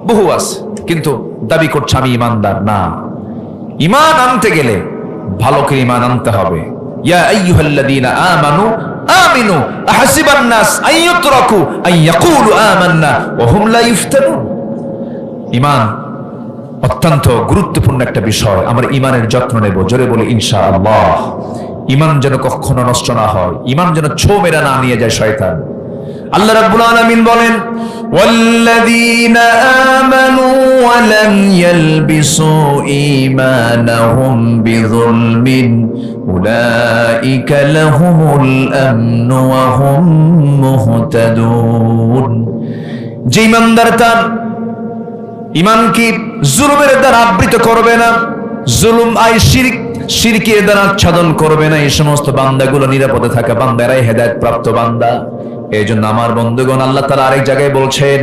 বহু আছে, কিন্তু দাবি করছে আমি ঈমানদার না। ঈমান আনতে গেলে ভালো করে ঈমান আনতে হবে। ইয়া আইয়ুহাল্লাযীনা আমানু আমিনু আহাসিবান নাস আইয়ুতরাকু আইয়াকুলু আমান্না ওয়া হুম লা ইফতানুন। ঈমান অত্যন্ত গুরুত্বপূর্ণ একটা বিষয়। আমরা ঈমানের যত্ন নেব, জোরে বলি ইনশাআল্লাহ। ঈমান যেন কখনো নষ্ট না হয়, ঈমান যেন ছো মেরা না নিয়ে যায় শয়তান। আল্লাহ রাব্বুল আলামিন বলেন, ওয়াল্লাযীনা আমানু ওয়া লাম ইয়ালবিসু ঈমানাহুম বিযুলমিন উলাইকা লাহুমুল আমনু ওয়া হুম মুহতাদুন। যে ঈমানদার তার ঈমানকে জুলুমের দ্বারা আবৃত করবে না, জুলুম আই শিরক, শিরকের দ্বারা আচ্ছাদন করবে না, এই সমস্ত বান্দাগুলো নিরাপদে থাকা বান্দারাই হেদায়েত প্রাপ্ত বান্দা। এই জন্য আমার বন্ধুগণ, আল্লাহ তাআলা আরেক জায়গায় বলছেন,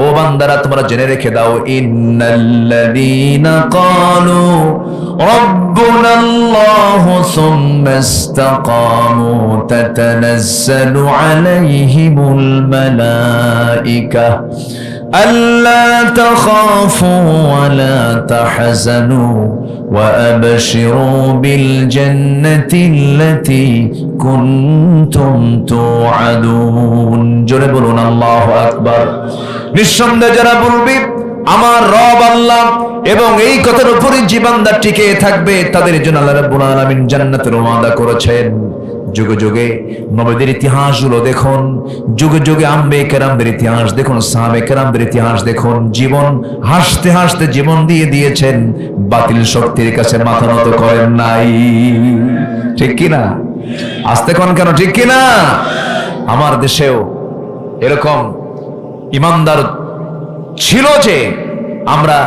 ও বান্দারা তোমরা জেনে রেখে দাও, ইন্নাল্লাযীনা ক্বালু রাব্বুনাল্লাহু সুম্মা ইসতাকামু তাতানাজ্জালু আলাইহিমুল মালায়েকা আল্লা তাখাফু ওয়া লা তাহজানু ওয়া আবশিরু বিল জান্নাতিল্লাতী কুনতুম তুআদুন। জোরে বলুন আল্লাহু আকবার। নিঃসন্দেহে যারা বলবে আমার রব আল্লাহ এবং এই কথার উপরে যে বান্দা টিকে থাকবে, তাদের জন্য আল্লাহ রাব্বুল আলামিন জান্নাতের ওয়াদা করেছেন। যুগে যুগে নবীদের ইতিহাসগুলো দেখুন, যুগে যুগে আম্বিয়া কেরামদের ইতিহাস দেখুন, সাহাবে কেরামদের ইতিহাস দেখুন, জীবন হাসতে হাসতে জীবন দিয়ে দিয়েছেন, বাতিল শক্তির কাছে মাথা নত করেন নাই। ঠিক কিনা? আসতে কোন কেন, ঠিক কিনা? আমার দেশেও এরকম ঈমানদার ছিল যে আমরা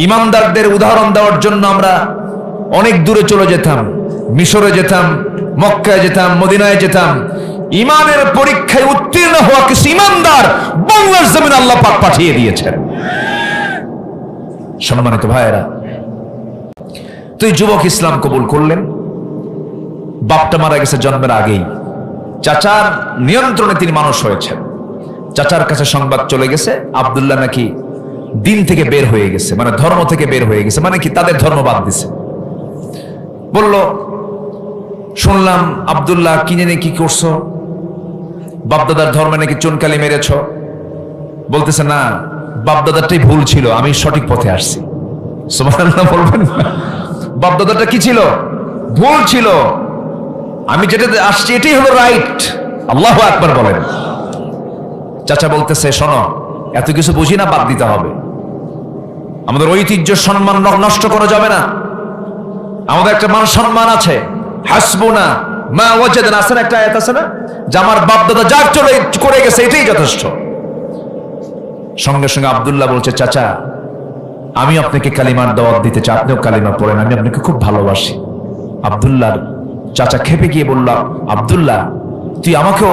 ঈমানদারদের উদাহরণ দেওয়ার জন্য আমরা অনেক দূরে চলে যেতাম, মিশরে যেতাম, মক্কায় যেতাম, মদিনায় যেতাম। ঈমানের পরীক্ষায় উত্তীর্ণ হওয়া কিছু ঈমানদার বাংলার জমিন আল্লাহ পাক পাঠিয়ে দিয়েছেন। সম্মানিত ভাইয়েরা, তুই যুবক ইসলাম কবুল করলেন, বাপটা মারা গেছে জন্মের আগেই, চাচার নিয়ন্ত্রণে তিনি মানুষ হয়েছেন। চাচার কাছে সংবাদ চলে গেছে আব্দুল্লাহ নাকি দিন থেকে বের হয়ে গেছে, মানে ধর্ম থেকে বের হয়ে গেছে, মানে কি তাদের ধর্ম বাদ দিছে। বলল, শুনলাম আব্দুল্লাহ কি জানি কি করছো, বাপদাদার ধর্মে নাকি চুনকালি মেরেছ। বলতেছে না, বাপদাদারটাই ভুল ছিল, আমি সঠিক পথে আসছি। সুবহানাল্লাহ বলবেন না? বাপদাদারটা কি ছিল? ভুল ছিল, আমি যেটা আসছি এটাই হলো রাইট। আল্লাহু আকবার বলেন। চাচা বলতেছে, শোনো, এত কিছু বুঝি না, বাদ দিতে হবে। আমাদের ঐতিহ্য সম্মান নষ্ট করা যাবে না। আমাদের একটা মান সম্মান আছে। হাসবুনা মা ওয়াজাদনা, আছে না একটা আয়াত আছে না, যে আমার বাপ দাদা যা চলে করে গেছে এটাই যথেষ্ট। সঙ্গে সঙ্গে আব্দুল্লাহ বলছে, চাচা আমি আপনাকে কালিমার দাওয়াত দিতে চাই, আপনিও কালিমা পড়েন, আমি আপনাকে খুব ভালোবাসি। আব্দুল্লাহর চাচা খেপে গিয়ে বলল, আব্দুল্লাহ তুই আমাকেও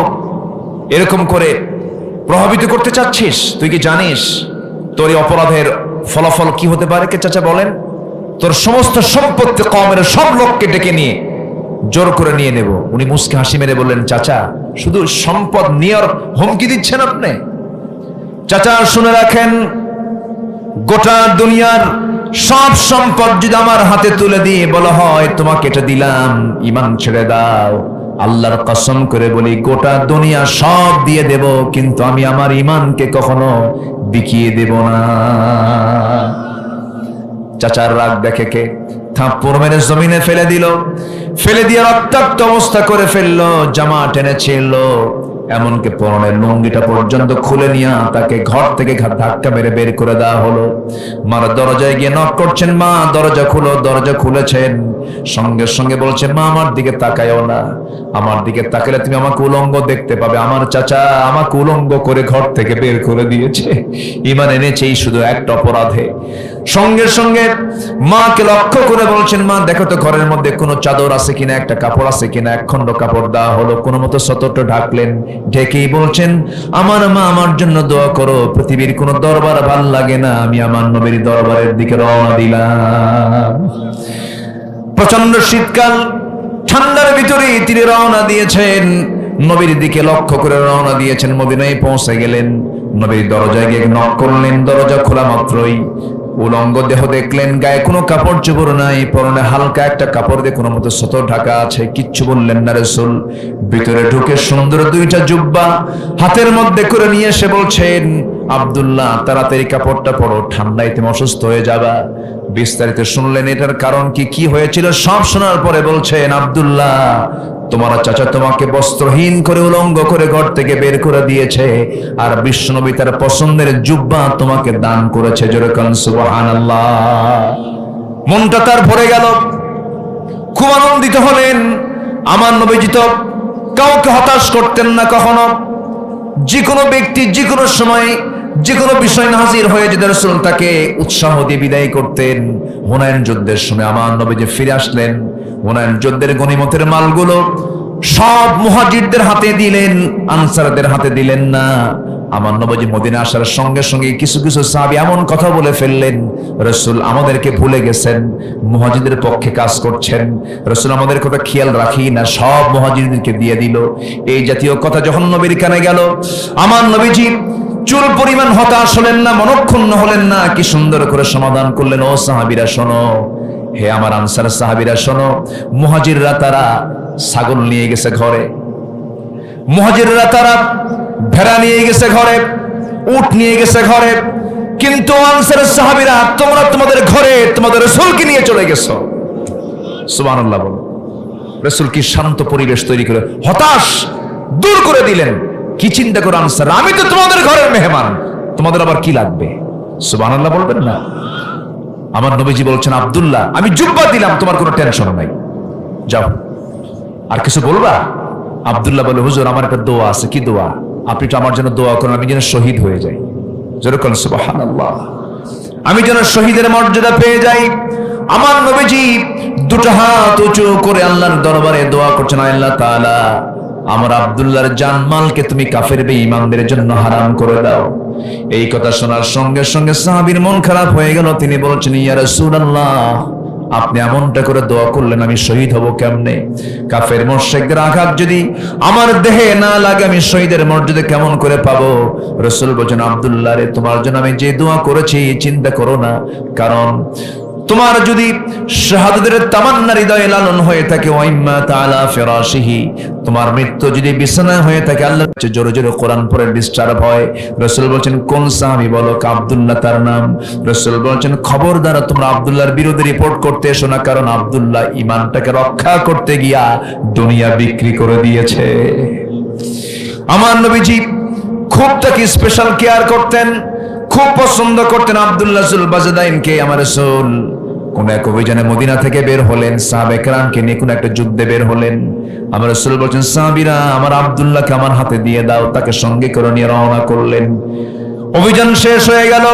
এরকম করে প্রভাবিত করতে চাচ্ছিস? তুই কি জানিস তোর এই অপরাধের ফলাফল কি হতে পারে? কে চাচা বলেন? তোর সমস্ত সম্পত্তি কওমের সব লোককে ডেকে নিয়ে জোর করে নিয়ে নেব। উনি মুস্কে হাসি মেরে বললেন, চাচা শুধু সম্পদ নেওয়ার হুমকি দিচ্ছেন আপনি? চাচা শুনে রাখেন, গোটা দুনিয়ার সব সম্পদ যদি আমার হাতে তুলে দিয়ে বলা হয় তোমাকে এটা দিলাম, ঈমান ছেড়ে দাও, আল্লাহর কসম করে বলি গোটা দুনিয়া সব দিয়ে দেব, কিন্তু আমি আমার ঈমানকে কখনো বিকিয়ে দেব না। চাচার রাগ দেখে কে থাপ্পড় মেরে জমিনে ফেলে দিল, ফেলে দিয়ে রক্তাক্ত অবস্থা করে ফেললো, জামা টেনে ছিঁড়লো, এমনকি পরনের লুঙ্গিটা পর্যন্ত খুলে নিয়ে তাকে ঘর থেকে ধাক্কা মেরে বের করে দেওয়া হলো। মার দরজায় গিয়ে নক করছেন, মা দরজা খুলো। দরজা খুলেছেন, সঙ্গে সঙ্গে বলছে, মা আমার দিকে তাকায়ও না, আমার দিকে তাকালে তুমি আমাকে উলঙ্গ দেখতে পাবে। আমার চাচা আমাকে উলঙ্গ করে ঘর থেকে বের করে দিয়েছে, ঈমান এনেছে এই শুধু একটা অপরাধে। সঙ্গে সঙ্গে মাকে লক্ষ্য করে বলছেন, মা দেখো তো ঘরের মধ্যে কোনো চাদর আছে কিনা, একটা কাপড় আছে কিনা। এক খণ্ড কাপড় দেওয়া হলো, কোনো মতো সতর্কটা ঢাকলেন, ঢেকেই বলছেন, আমার মা আমার জন্য দোয়া করো, পৃথিবীর কোন দরবার ভাল লাগে না, আমি আমার নবীর দরবারের দিকে রওনা দিলাম। প্রচন্ড শীতকাল, ঠান্ডার ভিতরে তিনি রওনা দিয়েছেন, নবীর দিকে লক্ষ্য করে রওনা দিয়েছেন। মদিনায় পৌঁছে গেলেন, নবীর দরজায় গিয়ে নক করলেন। দরজা খোলা মাত্রই উলঙ্গ দেহ দেখলেন, গায়ে কোনো কাপড় চোপড় নাই, পরনে হালকা একটা কাপড় দিয়ে কোনো মতো সতর ঢাকা আছে। কিচ্ছু বললেন না রাসূল। ভিতরে ঢুকে সুন্দর দুইটা জুব্বা হাতের মধ্যে করে নিয়ে এসে বলছেন, আব্দুল্লাহ তাড়াতাড়ি কাপড়টা পরো, ঠান্ডায় তুমি অসুস্থ হয়ে যাবা। বিস্তারিত শুনলেন এটার কারণ কি কি হয়েছিল সব শোনার পরে বলছেন, আব্দুল্লাহ তোমার চাচা তোমাকে বস্ত্রহীন করে উলঙ্গ করে ঘর থেকে বের করে দিয়েছে, আর বিশ্বনবী তার পছন্দের জুব্বা তোমাকে দান করেছে। জোরে বলেন সুবহানাল্লাহ। মনটা তার ভরে গেল, খুব আনন্দিত হলেন। আমার নবীজি তো কাউকে হতাশ করতেন না কখনো, যে কোনো ব্যক্তি যে কোনো সময় যে কোনো বিষয় হাজির হয়ে যেতে রাসূল তাকে উৎসাহ দিয়ে বিদায় করতেন। হুনাইন যুদ্ধের সময় আমার নবীজি ফিরে আসলেন, হুনাইন যুদ্ধের গনিমতের মালগুলো সব মুহাজিরদের হাতে দিলেন, আনসারদের হাতে দিলেন না। আমার নবীজি মদিনা আসার সঙ্গে সঙ্গে কিছু কিছু সাহাবী এমন কথা বলে ফেললেন, রাসূল আমাদেরকে ভুলে গেছেন, মুহাজিরদের পক্ষে কাজ করছেন, রাসূল আমাদের কথা খেয়াল রাখি না, সব মুহাজিরদেরকে দিয়ে দিল। এই জাতীয় কথা যখন নবীর কানে গেল, আমার নবীজি চুল পরিমাণ হতাশ হলেন না, মনক্ষুণ্ণ হলেন না, কি সুন্দর করে সমাধান করলেন। ও সাহাবীরা শোনো, হে আমার আনসার সাহাবীরা শোনো, মুহাজিররা তারা ছাগল নিয়ে গেছে ঘরে, মুহাজিররা তারা ভেড়া নিয়ে গেছে ঘরে, উট নিয়ে গেছে ঘরে, কিন্তু আনসার সাহাবীরা তোমরা তোমাদের ঘরে তোমাদের রাসূলকে নিয়ে চলে গেছো। সুবহানাল্লাহ বলো। রাসূল কি শান্ত পরিবেশ তৈরি করে হতাশ দূর করে দিলেন। কি চিন্তা করে আনসার, আমি তো তোমাদের ঘরের মেহমান, তোমাদের আবার কি লাগবে? সুবহানাল্লাহ বলবেন না? আমার নবীজি বলছেন, আব্দুল্লাহ আমি জুব্বা দিলাম, তোমার কোনো টেনশন নাই, যাও। আর কিছু বলবা? আব্দুল্লাহ বলে, হুজুর আমার একটা দোয়া আছে। কি দোয়া? আপনি তো আমার জন্য দোয়া করুন, আমি যেন শহীদ হয়ে যাই। যেরকম সুবহানাল্লাহ, আমি যেন শহীদের মর্যাদা পেয়ে যাই। আমার নবীজি দুটো হাত উঁচু করে আল্লাহর দরবারে দোয়া করছেন, আল্লাহ তাআলা আমার আব্দুল্লাহর জানমালকে তুমি কাফের বেঈমানদের জন্য হারাম করে দাও। এই কথা শোনার সঙ্গে সঙ্গে সাহাবীর মন খারাপ হয়ে গেল। তিনি বলছেন, ইয়া রাসূলুল্লাহ আপনি এমনটা করে দোয়া করলেন, আমি শহীদ হব কেমনে? কাফের মুশরিকদের আঘাত যদি আমার দেহে না লাগে, আমি শহীদের মর্যাদা কেমন করে পাবো? রাসূল বলেন, আব্দুল্লাহ রে, তোমার জন্য আমি যে দোয়া করেছি চিন্তা করো না, কারণ তোমার যদি শাহাদাতের তামান্না হৃদয়ে লালন হয়ে থাকে, ওয়াইম্মা তাআলা ফিরাশিহি, তোমার মৃত্যু যদি বিছানায় হয়ে থাকে, আল্লাহর কাছে জোরে জোরে কোরআন পড়ে ডিস্টার্ব হয়। রাসূল বলেন, কোন সাহাবী? বলো। আব্দুল্লাহ তার নাম। রাসূল বলেন, খবরদার তোমরা আব্দুল্লাহর বিরুদ্ধে রিপোর্ট করতে এসো না, কারণ আব্দুল্লাহ ঈমানটাকে রক্ষা করতে গিয়া দুনিয়া বিক্রি করে দিয়েছে। আমার নবীজি খুব তাকে স্পেশাল কেয়ার করতেন, খুব পছন্দ করতেন আব্দুল্লাহ জুল বাজদাইনকে। আমার রাসূল কোন এক অভিযানে মদিনা থেকে বের হলেন, সাহাবায়ে কেরামকে নিয়ে কোন একটা যুদ্ধে বের হলেন। আমার রাসূল বলছেন, সাহাবীরা আমার আব্দুল্লাহকে আমার হাতে দিয়ে দাও। তাকে সঙ্গে করে নিয়ে রওনা করলেন। অভিযান শেষ হয়ে গেল।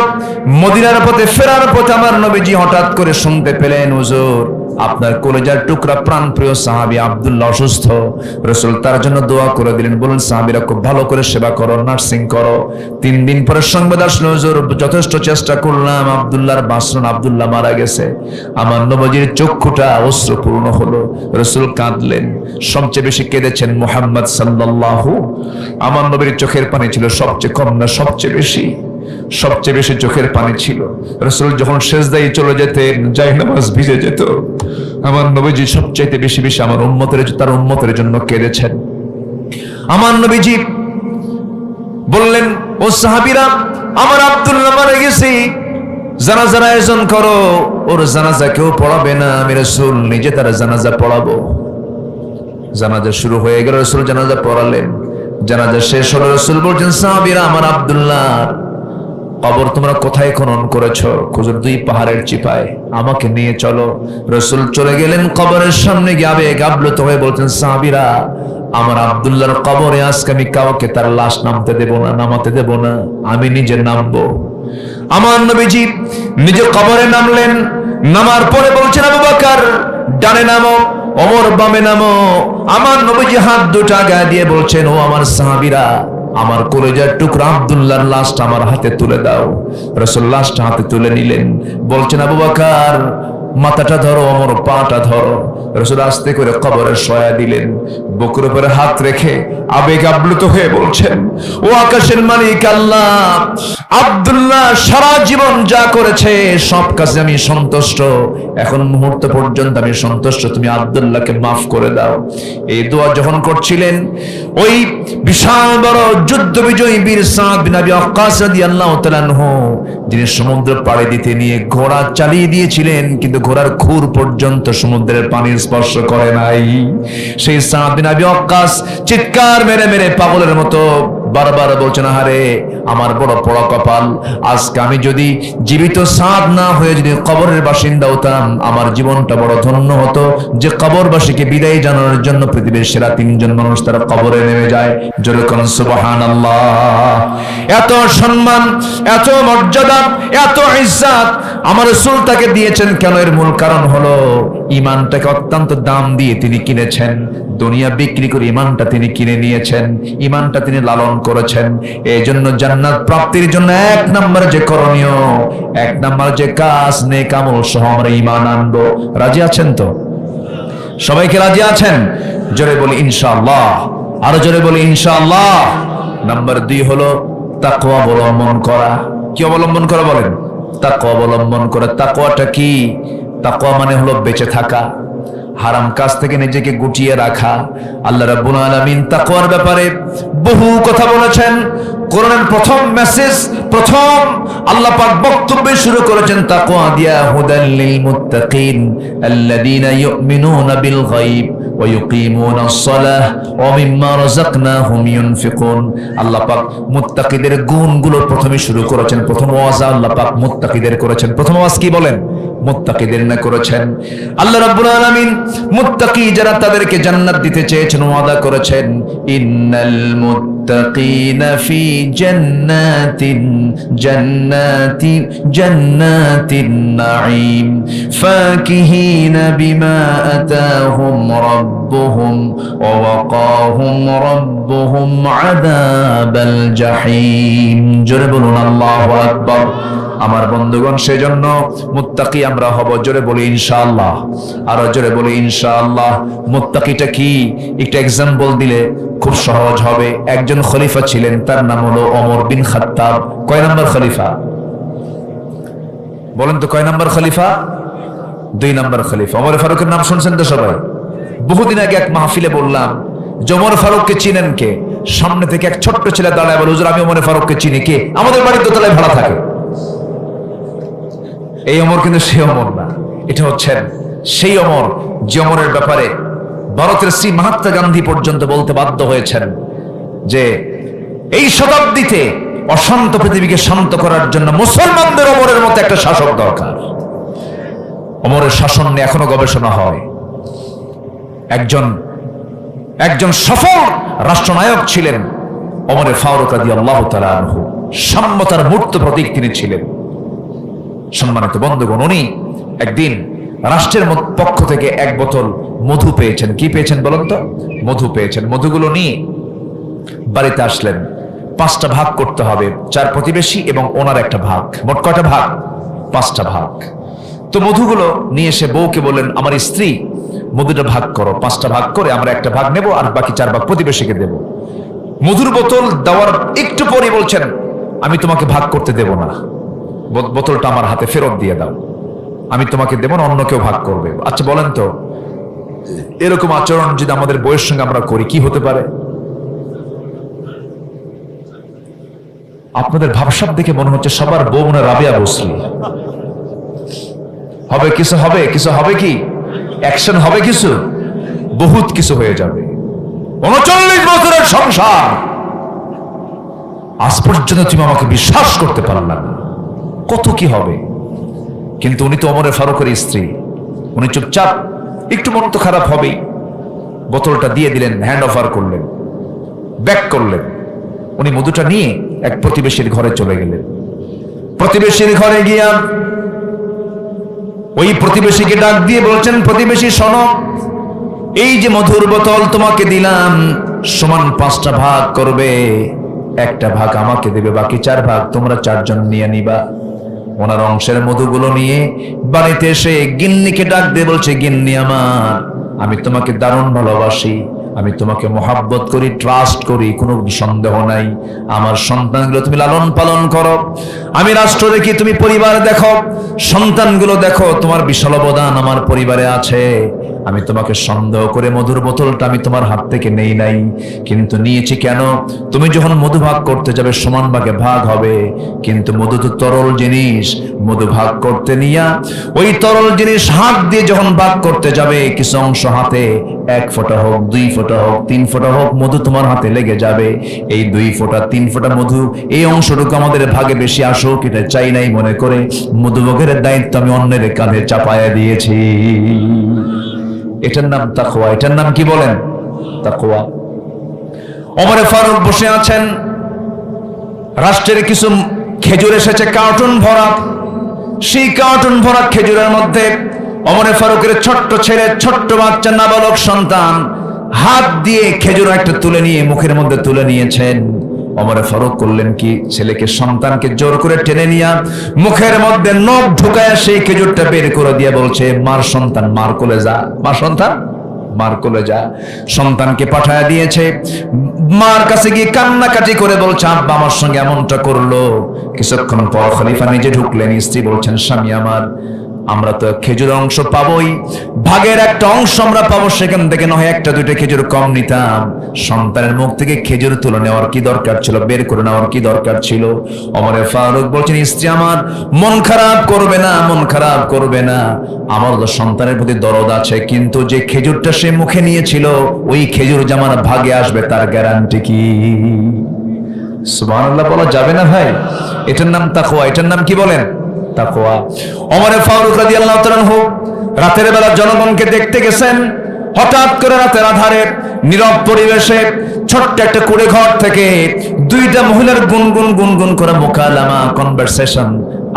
মদিনার পথে ফেরার পথে আমার নবীজি হঠাৎ করে শুনতে পেলেন, হুজুর আপনার কলেজার টুকরা প্রাণ প্রিয় সাহাবী আব্দুল্লাহ অসুস্থ। রাসূল তার জন্য দোয়া করে দিলেন। বললেন, সাহাবীরা খুব ভালো করে সেবা করো, নার্সিং করো। 3 দিন পরে সংবাদ আসলো, হুজুর যথেষ্ট চেষ্টা করলাম, আব্দুল্লাহর বাঁচল, আব্দুল্লাহ মারা গেছে। আমার নবীজির চক্ষুটা অশ্রুপূর্ণ হলো। রাসূল কাঁদলেন। সবচেয়ে বেশি কেঁদেছেন মুহাম্মদ সাল্লাল্লাহু। আমার নবীর চোখের পানি ছিল সবচেয়ে কম না সবচেয়ে বেশি? সবচেয়ে বেশি চোখের পানি ছিল। রাসূল যখন সিজদায় চলে যেতেন, জায়নামাজ ভিজে যেত। আমার নবীজি সবচাইতে বেশি বেশি আমার তার উম্মতের জন্য কেঁদেছেন। আমার নবীজি বললেন, ও সাহাবীরা আমার আব্দুল্লাহ মারা গেছে, জানাজার আয়োজন করো। ওর জানাজা কেউ পড়াবে না, আমি রাসূল নিজে তার জানাজা পড়াবো। জানাজা শুরু হয়ে গেল, রাসূল জানাজা পড়ালেন। জানাজা শেষ হলো, রাসূল বলছেন, সাহাবীরা আমার আব্দুল্লাহ কবর তোমরা কোথায় খনন করেছো? হুজুর 2 পাহাড়ের চিপায়, আমাকে নিয়ে চলো। রাসূল চলে গেলেন কবরের সামনে, গিয়ে আবেগ আপ্লুত হয়ে বলছেন, সাহাবীরা আমার আব্দুল্লাহর কবরে আজকে আমি কাউকে তার লাশ নামতে দেব না, নামাতে দেব না, আমি নিজে নামবো। আমার নবীজি নিজে কবরে নামলেন। নামার পরে বলছেন, আবু বকর ডানে নামো, ওমর বামে নামো। আমার নবীজি হাত দুটো গায়ে দিয়ে বলছেন, ও আমার সাহাবীরা আমার কলেজার টুকরা আব্দুল্লাহর লাশটা আমার হাতে তুলে দাও। রাসূল লাশটা হাতে তুলে নিলেন। বলছেন, আবু বকর মাথাটা ধরো, ওমর পাটা ধরো। রাসূল আস্তে করে কবরে শোয়া দিলেন। বুকের উপরে হাত রেখে আবেগ আপ্লুত হয়ে বলছেন, ও আকাশের মালিক আল্লাহ, আব্দুল্লাহ সারা জীবন যা করেছে সব কাজে আমি সন্তুষ্ট, এখন মুহূর্ত পর্যন্ত আমি সন্তুষ্ট, তুমি আব্দুল্লাহকে মাফ করে দাও। এই দোয়া যখন করছিলেন, ওই বিশাল বড় যুদ্ধ বিজয়ী বীর সাদ বিন আবি ওয়াক্কাস রাদিয়াল্লাহু তাআলা আনহু, যিনি সমুদ্র পাড়ি দিতে নিয়ে ঘোড়া চালিয়ে দিয়েছিলেন কিন্তু ঘোড়ার খুর পর্যন্ত সমুদ্রের পানির স্পর্শ করে নাই, সেই সাদ বিন আবি ওয়াক্কাস চিৎকার মেরে মেরে পাগলের মতো বারবার বলছেন, আহারে আমার বড় পোড়া কপাল, আজকে আমি যদি জীবিত সাদ না হয়ে যদি কবরের বাসিন্দা হতাম, আমার জীবনটা বড় ধন্য হতো। যে কবরবাসীকে বিদায় জানানোর জন্য পৃথিবীর সেরা 3 জন মানুষ তারা কবরে নেমে যায়। জোরে কোন সুবহানাল্লাহ। এত সম্মান, এত মর্যাদা, এত ইজ্জত আমার রাসূল তাকে দিয়েছেন কেন? এর মূল কারণ হলো ঈমানটাকে অত্যন্ত দাম দিয়ে তিনি কিনেছেন। দুনিয়া বিক্রি করে ঈমানটা তিনি কিনে নিয়েছেন, ঈমানটা তিনি লালন করেছেন। এই জন্য জান্নাত প্রাপ্তির জন্য 1 নম্বর যে করণীয়, 1 নম্বর যে কাজ, নেক আমল সহ আমরা ঈমান আনবো। রাজি আছেন তো? সবাইকে রাজি আছেন? জোরে বলি ইনশাআল্লাহ, আরো জোরে বলি ইনশাআল্লাহ। নাম্বার 2 হলো তাকওয়া অবলম্বন করা। কি অবলম্বন করা বলেন? তাকওয়া অবলম্বন করা। তাকওয়াটা কি? তাকওয়া মানে হলো বেঁচে থাকা, হারাম কাজ থেকে নিজেকে গুটিয়ে রাখা। আল্লাহ রাব্বুল আলামিন তাকওয়ার ব্যাপারে বহু কথা বলেছেন। কোরআনের প্রথম মেসেজ, প্রথম আল্লাহ পাক বক্তব্য শুরু করেছেন তাকওয়া দিয়া, হুদাল লিল মুত্তাকিন আল্লাযীনা ইউমিনুনা বিল গায়ব ওয়া ইউকিমুনাস সালাহ ওয়া মিম্মা রাযাকনাহুম ইউনফিকুন। আল্লাহ পাক মুত্তাকিদের গুণগুলো প্রথমে শুরু করেছেন। প্রথম ওয়াজ আল্লাহ পাক মুত্তাকিদের করেছেন। প্রথম ওয়াজ কি বলেন? মুত্তাকিদের না করেছেন। আল্লাহ রাব্বুল আলামিন মুত্তাকি যারা তাদেরকে জান্নাত দিতে চেয়েছেন, ওয়াদা করেছেন, ইন্নাল মুত্তাকিনা ফি জান্নাতিন নাঈম ফাকিহিনা বিমা আতাহুম রাব্বুহুম ওয়া ওয়াকাহুম রাব্বুহুম আযাবাল জাহিম। জোরে বলুন আল্লাহু আকবার। আমার বন্ধুগণ, সেজন্য মুত্তাকি আমরা হব। জোরে বলি ইনশাআল্লাহ, আরো জোরে বলি ইনশাআল্লাহ। মুত্তাকিটা কি একটা এক্সাম্পল দিলে খুব সহজ হবে। একজন খলিফা ছিলেন, তার নাম হলো ওমর বিন খাত্তাব। কয় নম্বর খলিফা বলেন তো? কয় নম্বর খলিফা? 2 নম্বর খলিফা। ওমর ফারুকের নাম শুনছেন তো সবাই? বহুদিন আগে এক মাহফিলে বললাম যে ওমর ফারুককে চিনেন কে? সামনে থেকে এক ছোট্ট ছেলে দাঁড়ায় বলে, হুজুর আমি ওমর ফারুককে চিনি। কে? আমাদের বাড়ির দোতলায় ভাড়া থাকে। এই ওমর কিন্তু সেই ওমর না, এটা হচ্ছেন সেই ওমর যে ওমরের ব্যাপারে ভারতের শ্রী মহাত্মা গান্ধী পর্যন্ত বলতে বাধ্য হয়েছেন যে এই শতাব্দীতে অশান্ত পৃথিবীকে শান্ত করার জন্য মুসলমানদের ওমরের মতো একটা শাসক দরকার। ওমরের শাসন নিয়ে এখনো গবেষণা হয়। একজন সফল রাষ্ট্রনায়ক ছিলেন ওমরে ফারুক রাদিয়াল্লাহু তাআলা আনহু। সাম্যতার মূর্ত প্রতীক তিনি ছিলেন। সম্মানিত বন্ধুগণ, উনি একদিন রাষ্ট্রের পক্ষ থেকে এক বোতল মধু পেয়েছেন। কি পেয়েছেন বলুন তো? মধু পেয়েছেন। মধুগুলো নিয়ে বাড়িতে আসলেন। 5টা ভাগ করতে হবে, 4 প্রতিবেশী এবং ওনার একটা ভাগ। মোট কয়টা ভাগ? 5টা ভাগ। তো মধুগুলো নিয়ে এসে বউকে বললেন, আমার স্ত্রী মধুটা ভাগ করো, 5টা ভাগ করে আমরা একটা ভাগ নেব আর বাকি 4 ভাগ প্রতিবেশীকে দেব। মধুর বোতল দেওয়ার একটু পরে বলছেন, আমি তোমাকে ভাগ করতে দেব না, বোতলটা আমার হাতে ফেরত দিয়ে দাও, আমি তোমাকে দেব না, অন্য কেউ ভাগ করবে। আচ্ছা বলেন তো, এরকম আচরণ যদি আমাদের বউয়ের সঙ্গে আমরা করি কি হতে পারে? আপনাদের ভাবসাব দেখে মনে হচ্ছে সবার বউ মনে রাবিয়া বসরি হবে। কিছু হবে, কিছু হবে, কি অ্যাকশন হবে, কিছু বহুত কিছু হয়ে যাবে। 39 বছরের সংসার, আজ পর্যন্ত তুমি আমাকে বিশ্বাস করতে পারলা না, কত কি হবে। কিন্তু উনি তো ওমরে ফারুকের স্ত্রী, উনি চুপচাপ, একটু মন তো খারাপ হবেই। বোতলটা দিয়ে দিলেন, হ্যান্ড ওভার করলেন, ব্যাক করলেন। উনি মধুটা নিয়ে এক প্রতিবেশীর ঘরে চলে গেলেন। প্রতিবেশীর ঘরে গিয়া ওই প্রতিবেশীকে ডাক দিয়ে বলছেন, প্রতিবেশী শোনো, এই যে মধুর বোতল তোমাকে দিলাম, সমান 5টা ভাগ করবে, একটা ভাগ আমাকে দেবে, বাকি 4 ভাগ তোমরা 4 জন নিয়ে নিবা। ওনার অংশের মধুগুলো নিয়ে বাড়িতে এসে গিন্নিকে ডাক দিয়ে বলছে, গিন্নি আমার, আমি তোমাকে দারুণ ভালোবাসি, আমি তোমাকে মহাব্বত করি, ট্রাস্ট করি, কোনো সন্দেহ নাই। আমার সন্তানগুলো তুমি লালন পালন করো, আমি রাষ্ট্র দেখি, তুমি পরিবার দেখো, সন্তানগুলো দেখো, তোমার বিশাল অবদান আমার পরিবারে আছে। আমি তোমাকে সন্দেহ করে মধুর বোতলটা আমি তোমার হাত থেকে নেই নাই, কিন্তু নিয়েছি কেন? তুমি যখন মধু ভাগ করতে যাবে সমান ভাগে ভাগ হবে, কিন্তু মধু তো তরল জিনিস, মধু ভাগ করতে নিয়া ওই তরল জিনিস হাত দিয়ে যখন ভাগ করতে যাবে, কিছু অংশ হাতে 1 ফোঁটা হোক, 2 ফোঁটা হোক, 3 ফোঁটা হোক, মধু তোমার হাতে লেগে যাবে। এই 2 ফোঁটা 3 ফোঁটা মধু, এই অংশটুকু আমাদের ভাগে বেশি আসুক এটা চাই নাই মনে করে মধু ভাগের দায়িত্ব আমি অন্যের কাঁধে চাপায়া দিয়েছি। এটার নাম তাকওয়া। এটার নাম কি বলেন? তাকওয়া। ওমরে ফারুক বসে আছেন, রাষ্ট্রের কিছু খেজুর এসেছে কার্টুন ভরা। সেই কার্টুন ভরা খেজুরের মধ্যে ওমরে ফারুকের ছোট্ট ছেলে, ছোট্ট বাচ্চা, নাবালক সন্তান হাত দিয়ে খেজুর একটা তুলে নিয়ে মুখের মধ্যে তুলে নিয়েছেন। ওমরে ফারুক করলেন কি, ছেলেকে, সন্তানকে জোর করে টেনে নিয়ে মুখের মধ্যে নখ ঢুকায় সেই খেজুরটা বের করে দিয়ে বলছে, মার সন্তান, মার কোলে যা, মার সন্তান মার কোলে যা। সন্তানকে পাঠায় দিয়েছে, মার কাছে গিয়ে কান্নাকাটি করে বলছে, আব্বা আমার সঙ্গে এমনটা করলো। কিছুক্ষণ পর খলিফা নিজে ঢুকলেন। স্ত্রী বলছেন, স্বামী আমার, আমরা তো খেজুর অংশ পাবোই, ভাগের একটা অংশ আমরা পাবো, সেখান থেকে নয় 1টা 2টা খেজুর কম নিতাম। সন্তানের মুখ থেকে খেজুর তুলে নেওয়ার কি দরকার ছিল, বের করে নেওয়ার কি দরকার ছিল? ওমরে ফারুক বলছেন, স্ত্রী আমার, মন খারাপ করবে না, মন খারাপ করবে না, আমার তো সন্তানের প্রতি দরদ আছে, কিন্তু যে খেজুরটা সে মুখে নিয়েছিল ওই খেজুর যে আমার ভাগে আসবে তার গ্যারান্টি কি? সুবহানাল্লাহ বলা যাবে না ভাই? এটার নাম তাকওয়া। এটার নাম কি বলেন? তাকওয়া। ওমরে ফারুক রাদিয়াল্লাহু তাআলা রাতের বেলা জনগণকে দেখতে গেছেন। হঠাৎ করে রাতের আধারে নীরব পরিবেশে ছোট্ট একটা কুড়ে ঘর থেকে 2টা মহিলার গুনগুন গুনগুন করে মুকালামা, কনভারসেশন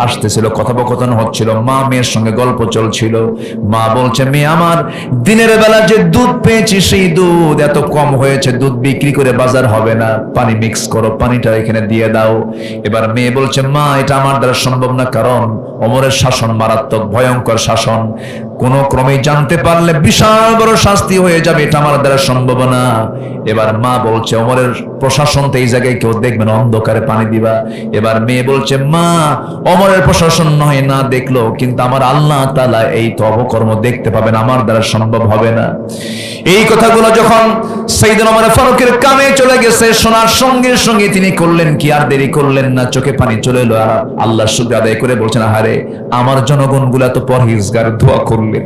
আসতেছিল, কথোপকথন হচ্ছিল, মা মেয়ের সঙ্গে গল্প চলছিল। মা বলছে, মেয়ে আমার, দিনের বেলা যে দুধ পেয়েছি সেই দুধ এত কম হয়েছে, দুধ বিক্রি করে বাজার হবে না, পানি মিক্স করো, পানিটা এখানে দিয়ে দাও। এবার মেয়ে বলছে, মা এটা আমার দ্বারা সম্ভব না, কারণ ওমরের শাসন মারাত্মক, ভয়ঙ্কর শাসন, কোন ক্রমে জানতে পারলে বিশাল বড় শাস্তি হয়ে যাবে, এটা আমার দ্বারা সম্ভব না। এবার মা বলছে, ওমরের প্রশাসন তো এই জায়গায় কেউ দেখবে না, অন্ধকারে পানি দিবা। এবার মেয়ে বলছে, মা ওমরের প্রশাসন নয় না দেখলো, কিন্তু আমার আল্লাহ তাআলা এই তো অবকর্ম দেখতে পাবেন, আমার দ্বারা সম্ভব হবে না। এই কথাগুলো যখন সাইয়েদনা ওমর ফারুকের কানে চলে গেছে, শোনার সঙ্গে সঙ্গে তিনি করলেন কি, আর দেরি করলেন না, চোখে পানি চলে এলো, আল্লাহর শুকর আদায় করে বলছেন, আহারে আমার জনগণগুলা তো পরহেজগার, দোয়া করলেন।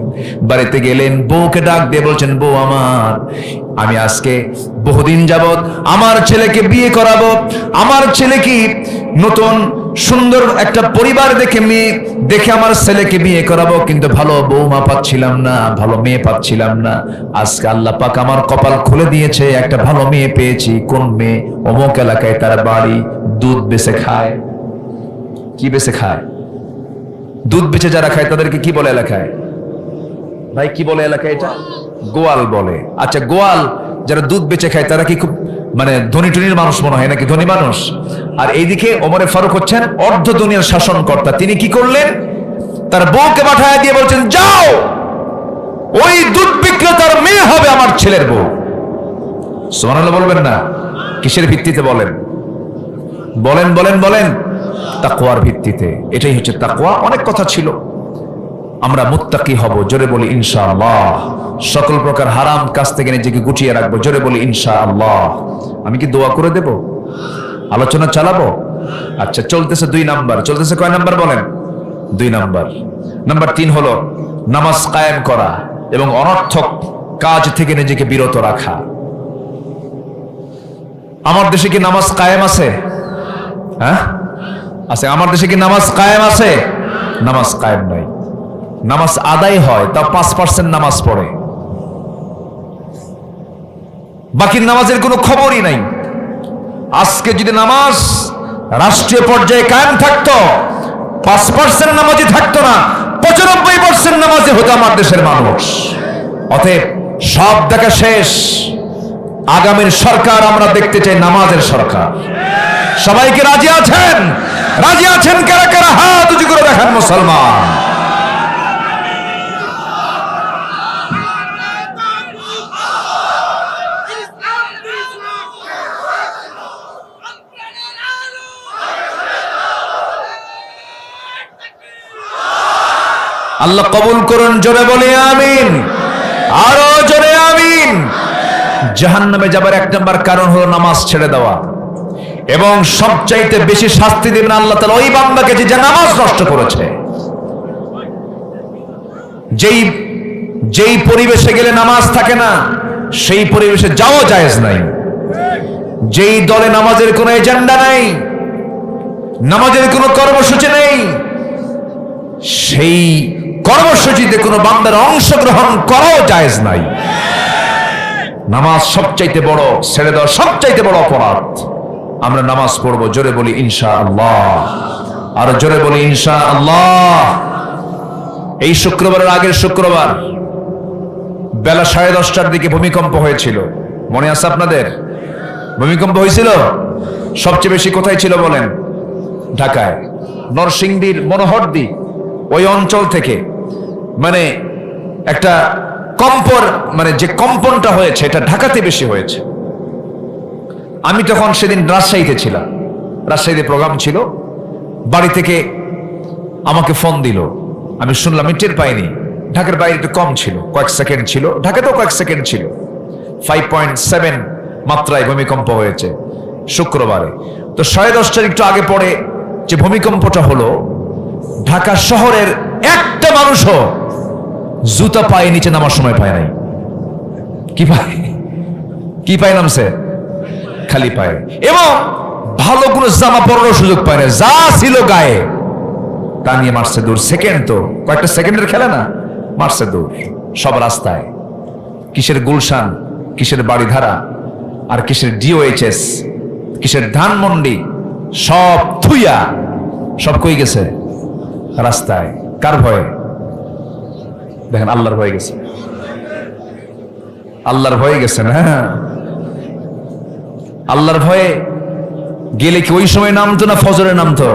বাড়িতে গেলেন, বউকে ডাক দিয়ে বলছেন, বউ আমার, আমি আজকে বহুদিন যাবত আমার ছেলেকে বিয়ে করাবো, আমার ছেলে কি নতুন সুন্দর একটা পরিবার দেখে আমার ছেলেকে বিয়ে করাবো, কিন্তু ভালো বৌমা পাচ্ছিলাম না, ভালো মেয়ে পাচ্ছিলাম না। আজকে আল্লাহ পাক আমার কপাল খুলে দিয়েছে, একটা ভালো মেয়ে পেয়েছি। কোন মেয়ে? অমুক এলাকায় তার বাড়ি, দুধ বেচে খায়। কি বেচে খায়? দুধ বেচে যারা খায় তাদেরকে কি বলে এলাকায়? ভাই কি বলে এলাকায়? এটা গোয়াল বলে। আচ্ছা, গোয়াল যারা দুধ বেচে খায় তারা কি খুব মানে ধনী টনির মানুষ মনে হয় নাকি? ধনী মানুষ। আর এইদিকে ওমরে ফারুক হচ্ছেন অর্ধ দুনিয়ার শাসনকর্তা। তিনি কি করলেন? তার বউকে পাঠায় দিয়ে বলছেন, যাও ওই দুধ বিক্রেতার মেয়ে হবে আমার ছেলের বউ। সুবহানাল্লাহ বলবেন না? কিসের ভিত্তিতে বলেন? বলেন বলেন বলেন। তাকওয়ার ভিত্তিতে। এটাই হচ্ছে তাকওয়া। অনেক কথা ছিল, আমরা মুত্তাকি হব, জোরে বলি ইনশাআল্লাহ। সকল প্রকার হারাম কাজ থেকে নিজেকে গুটিয়ে রাখবো, জোরে বলি ইনশাআল্লাহ। আমি কি দোয়া করে দেব? আলোচনা চালাবো? আচ্ছা, চলতেছে 2 নাম্বার। চলতেছে কয় নাম্বার বলেন? 2 নাম্বার। নাম্বার 3 হলো নামাজ কায়েম করা এবং অনর্থক কাজ থেকে নিজেকে বিরত রাখা। আমার দেশে কি নামাজ কায়েম আছে? হ্যাঁ আছে। আমার দেশে কি নামাজ কায়েম আছে? নামাজ কায়েম নাই। নামাজ আদায় হয়, তা 5% নামাজ পড়ে, বাকি নামাজের কোনো খবরই নাই। আজকে যদি নামাজ রাষ্ট্রীয় পর্যায়ে কায়েম থাকতো, 5% নামাজি থাকতো না, 95% নামাজি হতো আমার দেশের মানুষ। অতএব সব দেখা শেষ। আগামীর সরকার আমরা দেখতে চাই নামাজের সরকার। সবাইকে রাজি আছেন? রাজি আছেন কারা কারা? হাত উঁচু করে দেখান মুসলমান। আল্লাহ কবুল করুন, জোরে বলি আমিন। আরো জোরে আমিন। জাহান্নামে যাবার 1 নম্বর কারণ হলো নামাজ ছেড়ে দেওয়া, এবং সবচাইতে বেশি শাস্তি দিবেন আল্লাহ তাআলা ওই বান্দাকে যে নামাজ নষ্ট করেছে। যেই পরিবেশে গেলে নামাজ থাকে না, সেই পরিবেশে যাওয়া জায়েজ নাই। যেই দলে নামাজের কোনো এজেন্ডা নাই, নামাজের কোনো কর্মসূচি নেই, সেই কর্মসূচিতে কোনো বান্দার অংশগ্রহণ করাও জায়েজ নাই। নামাজ সবচাইতে বড়, ছেড়ে দেওয়া সবচাইতে বড় অপরাধ। আমরা নামাজ পড়বো, জোরে বলি ইনশাআল্লাহ। আর জোরে বলি ইনশাআল্লাহ। এই শুক্রবারের আগের শুক্রবার বেলা 10:30টার দিকে ভূমিকম্প হয়েছিল, মনে আছে আপনাদের? ভূমিকম্প হয়েছিল। সবচেয়ে বেশি কোথায় ছিল বলেন? ঢাকায়, নরসিংদীর মনোহরদী ওই অঞ্চল থেকে। মানে একটা যে কম্পনটা হয়েছে এটা ঢাকাতে বেশি হয়েছে। আমি তখন সেদিন রাজশাহীতে ছিলাম, রাজশাহীতে প্রোগ্রাম ছিল। বাড়ি থেকে আমাকে ফোন দিল, আমি শুনলাম, আমি টের পাইনি। ঢাকার বাইরে একটু কম ছিল, কয়েক সেকেন্ড ছিল, ঢাকাতেও কয়েক সেকেন্ড ছিল। 5.7 মাত্রায় ভূমিকম্প হয়েছে শুক্রবারে। তো 10:30টার একটু আগে পরে যে ভূমিকম্পটা হলো, ঢাকা শহরের একটা মানুষও জুতা পায়ে নিচে নামার সময় পায় নাই। কি পায় নামছে? খালি পায়ে। এবং ভালো কোনো জামা পরারও সুযোগ পায় না, যা ছিল গায়ে তা নিয়ে মারছে দূর। সেকেন্ড তো কয়েকটা সেকেন্ডের খেলা না, মারছে দূর। সব রাস্তায়, কিসের গুলশান, কিসের বাড়িধারা, আর কিসের DOHS, কিসের ধানমন্ডি, সব থুইয়া সব কই গেছে রাস্তায়। কার ভয়ে? দেখেন, আল্লাহর ভয়ে গেছে। আল্লাহর ভয়ে গেছে না? আল্লাহর ভয়ে গেলে কি ওই সময় নামতো না ফজরে নামতো?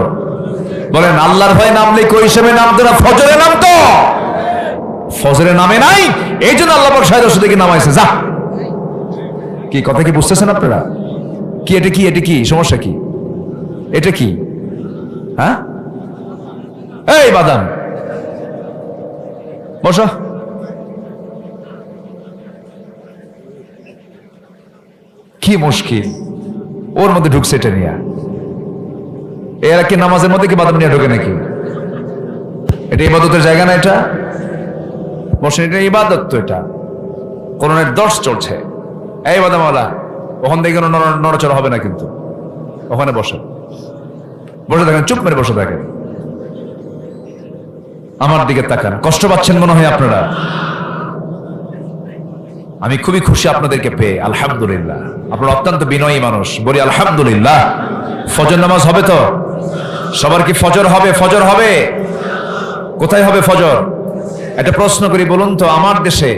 বলেন, আল্লাহর ভয়ে নামলে কি ওই সময় নামতো না ফজরে নামতো? ফজরে নামে নাই, এই জন্য আল্লাহ পাক 10:30 থেকে নামাইছে। যা, কি কথা কি বুঝতেছেন আপনারা? কি এটা? কি এটা? কি সমস্যা? কি এটা? কি হ্যাঁ? এই বাদাম বসো। কি মুশকিল, ওর মধ্যে ঢুকছে এটা নিয়ে। এরা কি নামাজের মধ্যে কি বাদাম নিয়ে ঢোকে নাকি? এটা ইবাদতের জায়গা না, এটা বসে, এটা ইবাদত তো। এটা কোরআনের দর্শ চলছে। এই বাদামওয়ালা, ওখান থেকে কোনো নড়াচড়া হবে না, কিন্তু ওখানে বসে। বসে থাকেন, চুপ মেরে বসে থাকেন। আমার দিকে তাকান, কষ্ট পাচ্ছেন মনে হয় আপনারা। আমি খুবই খুশি আপনাদেরকে পেয়ে, আলহামদুলিল্লাহ। আপনারা অত্যন্ত বিনয়ী মানুষ, বলি আলহামদুলিল্লাহ। ফজর নামাজ হবে তো? সবার কি ফজর হবে? ফজর হবে? কোথায় হবে ফজর? একটা প্রশ্ন করি, বলুন তো, আমার দেশে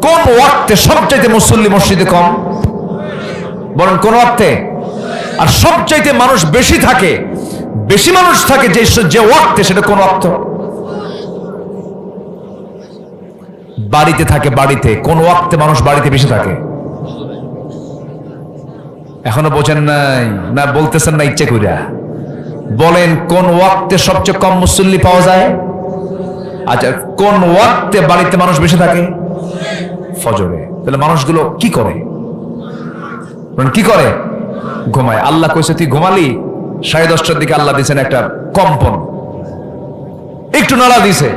কোন ওয়াক্তে সবচাইতে মুসল্লি মসজিদে কম? বলুন কোন ওয়াক্তে? আর সবচাইতে মানুষ বেশি থাকে, বেশি মানুষ থাকে যে ওয়াক্তে, সেটা কোন ওয়াক্ত? বাড়িতে থাকে। বাড়িতে কোন ওয়াক্তে মানুষ বাড়িতে বেশি থাকে? এখনো বোঝেন নাই না? বলতেছেন না ইচ্ছে কইরা? বলেন কোন ওয়াক্তে সবচেয়ে কম মুসল্লি পাওয়া যায়? আচ্ছা, কোন ওয়াক্তে বাড়িতে মানুষ বেশি থাকে? ফজরে। তাহলে মানুষগুলো কি করে? কি করে? ঘুমায়। আল্লাহ কইছে তুই ঘুমালি, 10:30টার দিকে আল্লাহ দিয়েছেন একটা কম্পন, একটু নাড়া দিছে,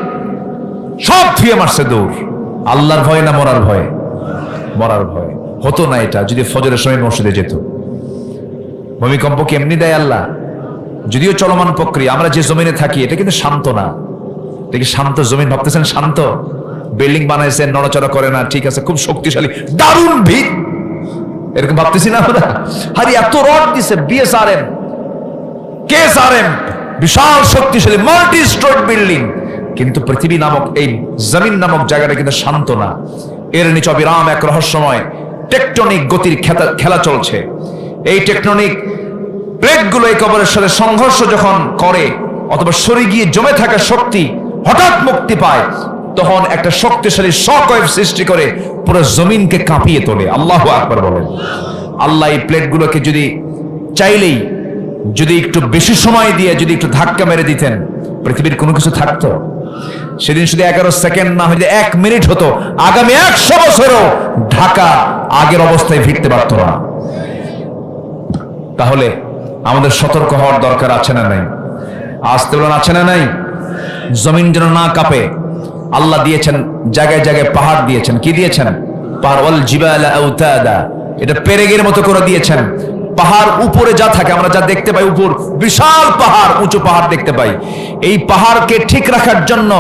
সব থুয়ে মারছে দৌড়। আল্লাহর ভয় না মরার ভয়? মরার ভয়। হতো না এটা যদি ফজরের সময় মসজিদে যেত। ভূমিকম্প কি এমনি দেয় আল্লাহ? যদিও চলমান প্রক্রিয়া। আমরা যে জমিনে থাকি এটা কিন্তু শান্ত না। এটা কি শান্ত জমিন ভাবতেছেন? শান্ত বিল্ডিং বানাইছেন, নড়াচড়া করে না, ঠিক আছে, খুব শক্তিশালী, দারুণ ভিত, এরকম ভাবতেছি না আমরা? আরে এত রড দিছে, বিএসআরএম, কেএসআরএম, বিশাল শক্তিশালী মাল্টি স্টোরি বিল্ডিং, কিন্তু পৃথিবী নামক এই জমিন নামক জায়গাটা কিন্তু শান্ত না। এর নিচে অবিরাম এক রহস্যময় টেকটনিক গতির খেলা চলছে। এই টেকটনিক প্লেটগুলো এই কবরের সাথে সংঘর্ষ যখন করে, অথবা সরে গিয়ে জমে থাকা শক্তি হঠাৎ মুক্তি পায়, তখন একটা শক্তিশালী শকওয়েভ সৃষ্টি করে পুরো জমিনকে কাঁপিয়ে তোলে। আল্লাহু আকবার বলেন। আল্লাহ এই প্লেটগুলোকে যদি চাইলেই, যদি একটু বেশি সময় দিয়ে যদি একটু ধাক্কা মেরে দিতেন, পৃথিবীর কোনো কিছু থাকতো? সেদিন শুধু 11 সেকেন্ড না, হয়তো 1 মিনিট হতো, আগামী 100 বছরও ঢাকা আগের অবস্থায় ফিরতে পারত না। তাহলে আমাদের সতর্ক হওয়ার দরকার আছে না নাই? আসতে বলেন, আছে না নাই? জমিন যেন না কাঁপে। আল্লাহ দিয়েছেন জায়গায় জায়গায় পাহাড় দিয়েছেন। কি দিয়েছেন? পাহাড়, ওয়াল জিবালা আওতাদা, এটা পেরেকের মতো করে দিয়েছেন। পাহাড় উপরে যা থাকে, আমরা যা দেখতে পাই, উপর বিশাল পাহাড়, উঁচু পাহাড় দেখতে পাই। এই পাহাড়কে ঠিক রাখার জন্য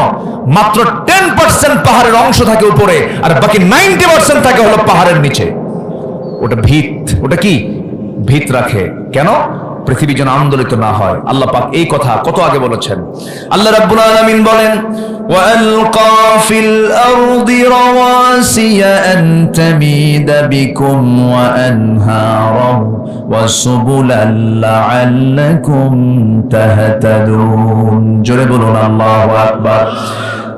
মাত্র 10% পাহাড়ের অংশ থাকে উপরে, আর বাকি 90% থাকে হলো পাহাড়ের নিচে। ওটা ভিত। ওটা কি? ভিত রাখে। কেন? পৃথিবী যেন আন্দোলিত না হয়। আল্লাহ পাক এই কথা কত আগে বলেছেন। আল্লাহ রাব্বুল আলামিন বলেন, ওয়া আলকা ফিল আরদি রাওয়াসিয়া আন তামিদা বিকুম ওয়া আনহারাও ওয়া সুবুলান লাআল্লাকুম তাহতাদুন। জোরে বলুন আল্লাহু আকবার।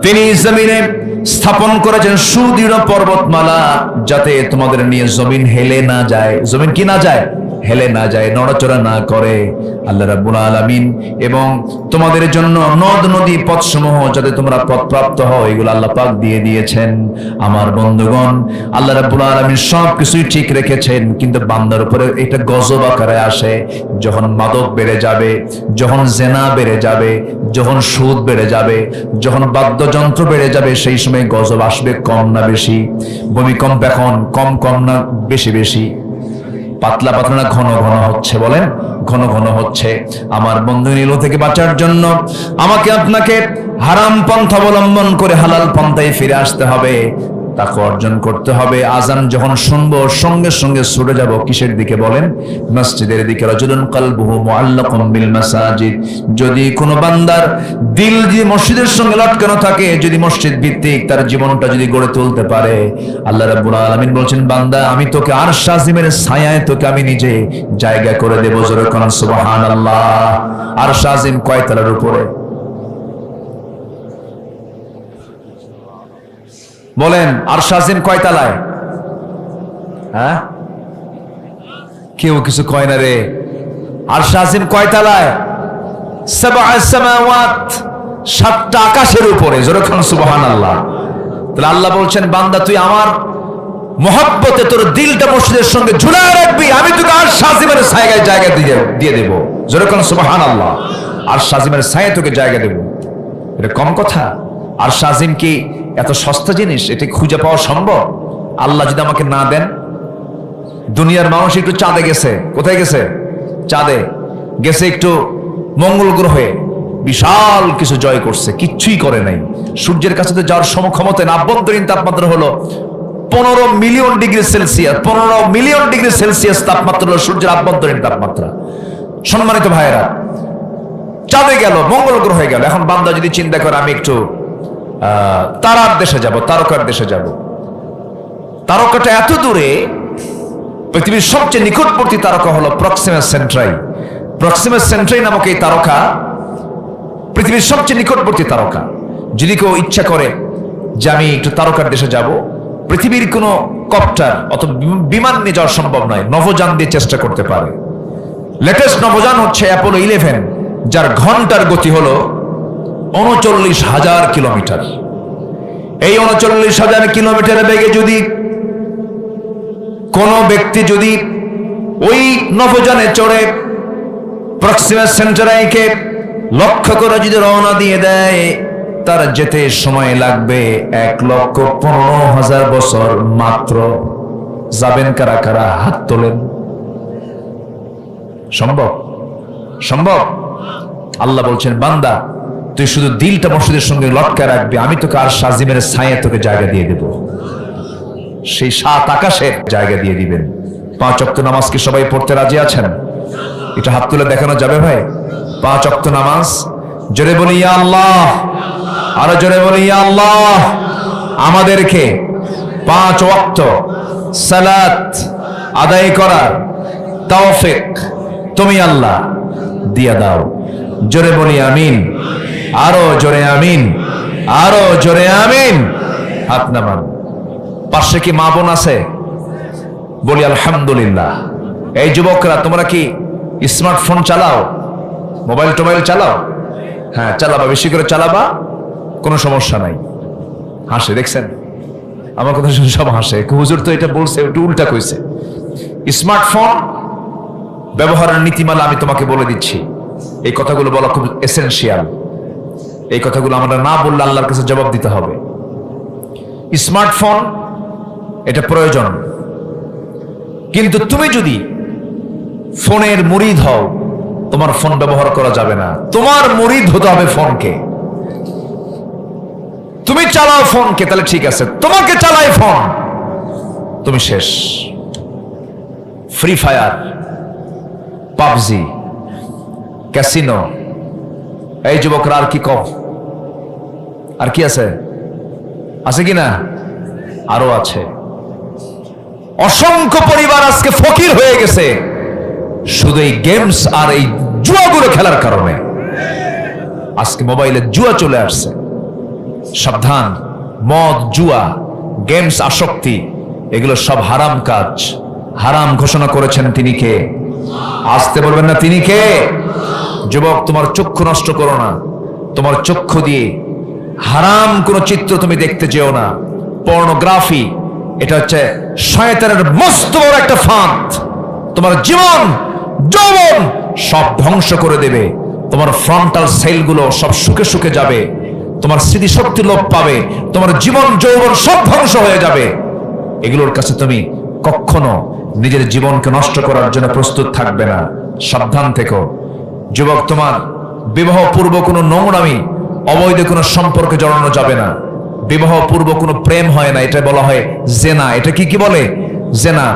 তিনি জমিনে স্থাপন করেছেন সুদৃঢ় পর্বতমালা, যাতে তোমাদের নিয়ে জমিন হেলে না যায়। জমিন কি না যায়? হেলে না যায়, নড়াচড়া না করে। আল্লাহ রাব্বুল আলামিন এবং তোমাদের জন্য নদ নদী পথসমূহ যাতে তোমরা পথপ্রাপ্ত হও, এগুলো আল্লাহ পাক দিয়ে দিয়েছেন। আমার বন্ধুগণ, আল্লাহ রাব্বুল আলামিন সবকিছুই ঠিক রেখেছেন, কিন্তু বান্দার উপরে এটা গজব আকারে আসে। যখন মাদক বেড়ে যাবে, যখন জেনা বেড়ে যাবে, যখন সুদ বেড়ে যাবে, যখন বাদ্যযন্ত্র বেড়ে যাবে, সেই সময় গজব আসবে। কম না বেশি? ভূমিকম্প এখন কম না বেশি বেশি? পাতলা পাতলা না ঘন ঘন হচ্ছে? বলেন, ঘন ঘন হচ্ছে। আমার বন্ধু, নীল থেকে বাঁচার জন্য আমাকে আপনাকে হারাম পন্থা অবলম্বন করে হালাল পন্থায় ফিরে আসতে হবে, তাকে অর্জন করতে হবে। আজান যখন শুনবো, সঙ্গে সঙ্গে ছুটে যাব কিসের দিকে? বলেন, মসজিদের দিকে। রাজুলুন কলবুহু মুআল্লাকুম বিল মাসাজিদ। যদি কোনো বান্দার দিল যদি মসজিদের সঙ্গে লটকানো থাকে, যদি মসজিদ ভিত্তিক তার জীবনটা যদি গড়ে তুলতে পারে, আল্লাহ রাব্বুল আলামিন বলছেন, বান্দা আমি তোকে আরশ আজিমের ছায়ায় তোকে আমি নিজে জায়গা করে দেব। জোরে কোন সুবহানাল্লাহ। আরশ আজিম কয় তলার উপরে? বলেন, আরশ আজিম কয় তলায়? হ্যাঁ, কেউ কিছু কয় না রে। আরশ আজিম কয় তলায়? সাবআ সামাওয়াত, 7টা আকাশের উপরে। জোরে কোন সুবহানাল্লাহ। তাহলে আল্লাহ বলছেন, বান্দা তুই আমার মহব্বতে তোর দিলটা মসজিদের সঙ্গে ঝুলায় রাখবি, আমি তোকে আরশ আজিমের ছায়ায় জায়গা দিয়ে দেব। জোরে কোন সুবহানাল্লাহ। আরশ আজিমের ছায়ায় তোকে জায়গা দেব। এটা কম কথা? আরশ আজিম কি এত সস্তা জিনিস? এটা খুঁজে পাওয়া সম্ভব? আল্লাহ যদি আমাকে না দেন? দুনিয়ার মানুষ একটু চাঁদে গেছে। কোথায় গেছে? চাঁদে গেছে, একটু মঙ্গল গ্রহে বিশাল কিছু জয় করছে, কিচ্ছুই করে নাই। সূর্যের কাছে তো যাওয়ার সমক্ষমতা না। আভ্যন্তরীণ তাপমাত্রা হলো 15 million degree Celsius. 15 million degree Celsius তাপমাত্রা হলো সূর্যের আভ্যন্তরীণ তাপমাত্রা। সম্মানিত ভাইয়েরা, চাঁদে গেল, মঙ্গল গ্রহে গেল। এখন বান্দা যদি চিন্তা করে আমি একটু তারার দেশে যাব, তারকার দেশে যাব, তারকাটা এত দূরে, পৃথিবীর সবচেয়ে নিকটবর্তী তারকা হলো প্রক্সিমা সেন্ট্রাই। প্রক্সিমা সেন্ট্রাই নামক এই তারকা পৃথিবীর সবচেয়ে নিকটবর্তী তারকা। যদি কেউ ইচ্ছা করে যে আমি একটু তারকার দেশে যাব, পৃথিবীর কোনো কপ্টার অথবা বিমান নিয়ে যাওয়া সম্ভব নয়, নভোযান দিয়ে চেষ্টা করতে পারে। লেটেস্ট নভোযান হচ্ছে অ্যাপোলো 11, যার ঘন্টার গতি হলো 39,000 কিলোমিটার। এই 39,000 কিলোমিটারের বেগে যদি কোন ব্যক্তি যদি ওই নভোযানে চড়ে প্রক্সিমা সেন্টারাইকে লক্ষ্য করে যদি রওনা দিয়ে দেয়, তার যেতে সময় লাগবে 1,15,000 বছর মাত্র। যাবেন কারা কারা? হাত তোলেন। সম্ভব? সম্ভব? আল্লাহ বলছেন, বান্দা তুই শুধু দিলটা মসজিদের সঙ্গে লটকা রাখবি, আমি তোকে আর সাজিমের ছায়া তোকে জায়গা দিয়ে দেব, সেই 7 আকাশের জায়গা দিয়ে দিবেন। 5 ওয়াক্ত নামাজ কি সবাই পড়তে রাজি আছেন? এটা হাত তুলে দেখানো যাবে ভাই? 5 ওয়াক্ত নামাজ জোরে বলি ইয়া আল্লাহ, আরো জোরে বলি ইয়া আল্লাহ। আমাদেরকে 5 ওয়াক্ত সালাত আদায় করার তৌফিক তুমি আল্লাহ দিয়া দাও। জোরে বলি আমিন, আরো জোরে আমিন, আরো জোরে আমিন। হাত নামান। পাশে কি মা বোন আছে? বলি আলহামদুলিল্লাহ। এই যুবকরা, তোমরা কি স্মার্টফোন চালাও? মোবাইল টোবাইল চালাও? হ্যাঁ, চালাবা, বেশি করে চালাবা, কোনো সমস্যা নাই। হাসে, দেখছেন আমার কথা শুনে সব হাসে। হুজুর তো এটা বলছে, একটু উল্টা কইছে। স্মার্টফোন ব্যবহারের নীতিমালা আমি তোমাকে বলে দিচ্ছি। এই কথাগুলো বলা খুব এসেনশিয়াল। এই কথাগুলো আমরা না বললে আল্লাহর কাছে জবাব দিতে হবে। স্মার্টফোন এটা প্রয়োজন, কিন্তু তুমি যদি ফোনের মুরিদ হও, তোমার ফোন ব্যবহার করা যাবে না। তোমার মুরিদ হতে হবে ফোনকে। তুমি চালাও ফোনকে, তাহলে ঠিক আছে। তোমাকে চালাই ফোন, তুমি শেষ। ফ্রি ফায়ার, পাবজি, ক্যাসিনো, এই যুবকরা আর কি কম? আর কি আছে? আছে কি না? আরো আছে। অসংখ্য পরিবার আজকে ফকির হয়ে গেছে শুধু এই গেমস আর এই জুয়াগুলো খেলার কারণে। আজকে মোবাইলে জুয়া চলে আসছে। সাবধান, মদ, জুয়া, গেমস, আসক্তি, এগুলো সব হারাম কাজ। হারাম ঘোষণা করেছেন তিনি কে? আসতে বলবেন না তিনি কে? যুবক, তোমার চক্ষু নষ্ট করো না। তোমার চক্ষু দিয়ে হারাম কোন চিত্র তুমি দেখতে যেও না। পর্নোগ্রাফি এটা হচ্ছে শয়তানের মস্ত বড় একটা ফাঁদ। তোমার জীবন যৌবন সব ধ্বংস করে দেবে। তোমার ফ্রন্টাল সেলগুলো সব শুকে শুকে যাবে। তোমার স্মৃতিশক্তি লোপ পাবে। তোমার জীবন যৌবন সব ধ্বংস হয়ে যাবে। এগুলোর কাছে তুমি কখনো নিজের জীবনকে নষ্ট করার জন্য প্রস্তুত থাকবে না। সাবধান থেকো যুবক। তোমার বিবাহ পূর্ব কোনো নোংরামি, অবৈধ কোনো সম্পর্কে জড়ানো যাবে না। বিবাহ পূর্ব কোনো প্রেম হয় না, এটা বলা হয় জেনা। এটা কি বলে? জেনা।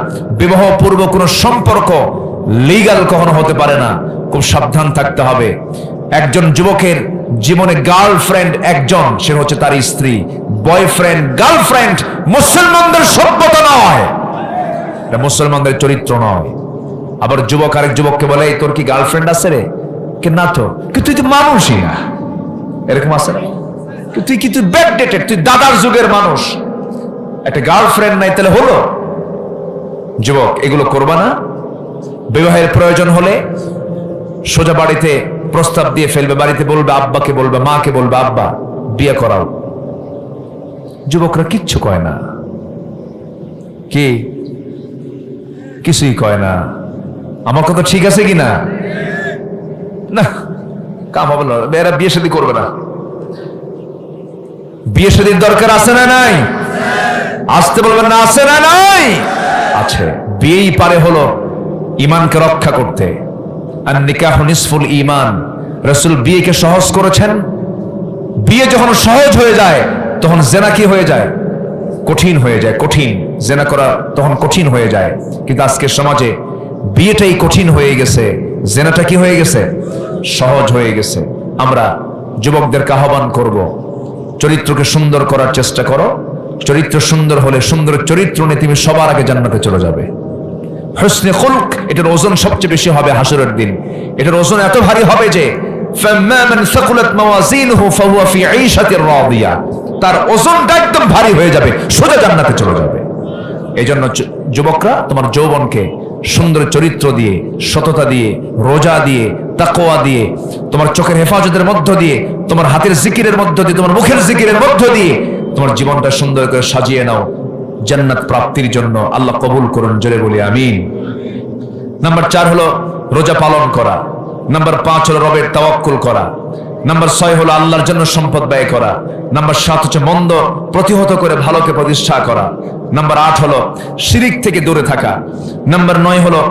বিবাহ পূর্ব কোনো সম্পর্ক লিগ্যাল কখনো হতে পারে না। খুব সাবধান থাকতে হবে। একজন যুবকের জীবনে গার্লফ্রেন্ড একজন, সে হচ্ছে তার স্ত্রী। বয়ফ্রেন্ড, গার্লফ্রেন্ড মুসলমানদের সভ্যতা নয়, এটা মুসলমানদের চরিত্র নয়। আবার যুবক আরেক যুবককে বলে, তোর কি গার্লফ্রেন্ড আছে রে? না তো। কিন্তু তুই তো মানুষই না, এরকম আছে না? তুই কি, তুই ব্যাকডেটেড, তুই দাদার যুগের মানুষ, একটা গার্লফ্রেন্ড নাই, তাহলে হলো? যুবক, এগুলো করবা না। বিবাহের প্রয়োজন হলে সোজা বাড়িতে প্রস্তাব দিয়ে ফেলবে। বাড়িতে বলবে, আব্বাকে বলবে, মাকে বলবে, আব্বা বিয়ে করাও। যুবকরা কিচ্ছু কয় না। কি? কিছুই কয় না। আমার কথা ঠিক আছে কি না? না, কাম হবে না। এরা বিয়ে শাদী করবে না। বিয়ে শাদীর দরকার আছে না নাই? আসতে বলবেন না, আছে না নাই? আছে। বিয়েই পারে হলো ইমানকে রক্ষা করতে। আর নিকাহ নিসফুল ঈমান, রাসূল বিয়েকে সহজ করেছেন। বিয়ে যখন সহজ হয়ে যায় তখন জেনা কি হয়ে যায়? কঠিন হয়ে যায়। কঠিন জেনা করা তখন কঠিন হয়ে যায়। কিন্তু আজকের সমাজে বিয়েটাই কঠিন হয়ে গেছে, জেনাটা কি হয়ে গেছে? সহজ হয়ে গেছে। আমরা যুবকদেরকে আহ্বান করব, চরিত্রকে সুন্দর করার চেষ্টা করো। চরিত্র সুন্দর হলে, সুন্দর চরিত্র নিয়ে তুমি সবার আগে জান্নাতে চলে যাবে। হুসনে খুলক, এটার ওজন সবচেয়ে বেশি হবে হাসরের দিন। এটার ওজন এত ভারী হবে যে ফাম্মা মান সাকুলাত মাওয়াজিনুহু ফাহুয়া ফি ঈশাতির রাদিয়া, তার ওজনটা একদম ভারী হয়ে যাবে, সোজা জান্নাতে চলে যাবে। এই জন্য যুবকরা তোমার যৌবনকে সুন্দর চরিত্র দিয়ে, সততা দিয়ে, রোজা দিয়ে, তাকওয়া দিয়ে, তোমার চোখের হেফাজতের মধ্য দিয়ে, তোমার হাতের জিকিরের মধ্য দিয়ে, তোমার মুখের জিকিরের মধ্য দিয়ে তোমার জীবনটা সুন্দর করে সাজিয়ে নাও জান্নাত প্রাপ্তির জন্য। আল্লাহ কবুল করুন, জোরে বলি আমিন। নাম্বার 4 হলো রোজা পালন করা। নাম্বার 5 হলো রবের তাওয়াক্কুল করা। নাম্বার 6 হলো আল্লাহর জন্য সম্পদ ব্যয় করা। নাম্বার 7 হচ্ছে মন্দ প্রতিহত করে ভালোকে প্রতিষ্ঠা করা। নাম্বার 8 হলো শিরিক থেকে দূরে থাকা। নাম্বার 9 হলো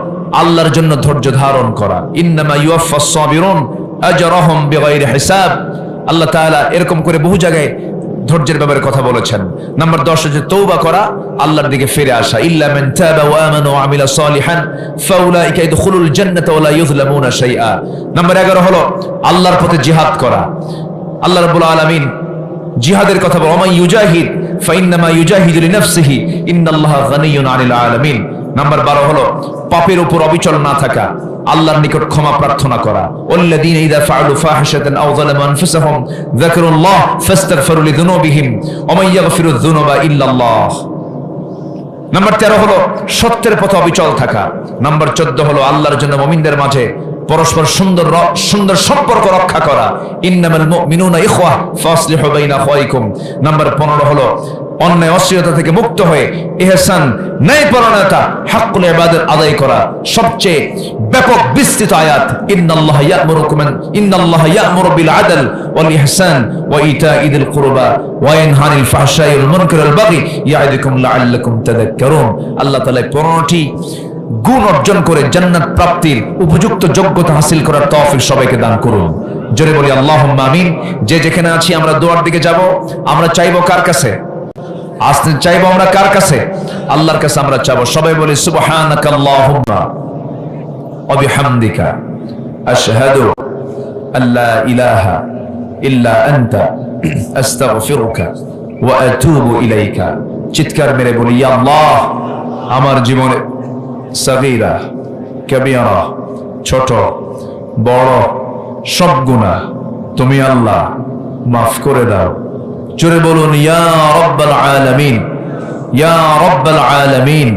আল্লাহর জন্য ধৈর্য ধারণ করা। ইন্নামা ইউওয়াফাস সাবিরুন আজরাহুম বিগাইরি হিসাব। আল্লাহ তাআলা এরকম করে বহু জায়গায় ধৈর্যের ব্যাপারে কথা বলেছেন। নাম্বার 10 হচ্ছে তওবা করা, আল্লাহর দিকে ফিরে আসা। ইল্লা মান তাবা ওয়া আমানা ওয়া আমিলা সালিহান ফাউলাইকা ইয়াদখুলুল জান্নাতা ওয়া লা ইউযলামুনা শাইআ। নাম্বার 11 হলো আল্লাহর পথে জিহাদ করা। আল্লাহ রাব্বুল আলামিন জিহাদের কথা বলেন, ওয়া মান ইউজাহিদ ফাইন্নামা ইউজাহিদু লিনাফসিহি ইন্নাল্লাহা গানিয়্যুন আনিল আলামিন। নাম্বার 12 হলো পাপের উপর অবিচল না থাকা, আল্লাহর নিকট ক্ষমা প্রার্থনা করা। ওয়াল্লাযীনা ইযা ফাআলু ফাহিশাতান আও যালামু আনফুসাহুম যাকারুল্লাহ ফাস্তাগফিরু লিযুনুবিহিম ওয়া মান ইয়াগফিরুয যুনুবা ইল্লাল্লাহ। নাম্বার 13 হলো সত্যের পথে অবিচল থাকা। নাম্বার 14 হলো আল্লাহর জন্য মুমিনদের মাঝে পরস্পর সুন্দর সম্পর্ক রক্ষা করা। ইন্নামাল মুমিনুনা ইখওয়া ফাসলিহু বাইনা আখাওয়াইকুম। নাম্বার 15 হলো অন্যায় অশ্লীলতা থেকে মুক্ত হয়ে ইহসান, ন্যায়পরায়ণতা, হাক্কুল ইবাদত আদায় করা। সবচেয়ে ব্যাপক বিস্তৃত আয়াত ইন্নাল্লাহা ইয়া'মুরু বিল আদল ওয়াল ইহসান ওয়া ইতা'i যিল কুরবা ওয়া ইয়ানহা আনিল ফাহশাই ওয়াল মুনকারি ওয়াল বাগই ইয়া'iদুকুম লাআল্লাকুম তাযাক্কারুন। আল্লাহ তাআলা 15টি গুণ অর্জন করে জান্নাত প্রাপ্তির উপযুক্ত যোগ্যতা হাসিল করার তৌফিক সবাইকে দান করুন। জোরে বলি আল্লাহুম্মা আমিন। যে যেখানে আছি আমরা দোয়ার দিকে যাব। আমরা চাইবো কার কাছে? আসতে চাইবো আমরা কার কাছে? আল্লাহর কাছে আমরা চাইবো। সবাই বলি সুবহানাকা আল্লাহুম্মা ওয়া বিহামদিকা আশহাদু আল্লা ইলাহা ইল্লা আনতা আস্তাগফিরুকা ওয়া আতুবু ইলাইকা। চিৎকার মেরে বলি, ইয়া আল্লাহ, আমার জীবনে সাগীরা কবিরা, ছোট বড় সব গুনাহ তুমি আল্লাহ মাফ করে দাও। জোরে বলুন ইয়া রাব্বাল আলামিন, ইয়া রাব্বাল আলামিন।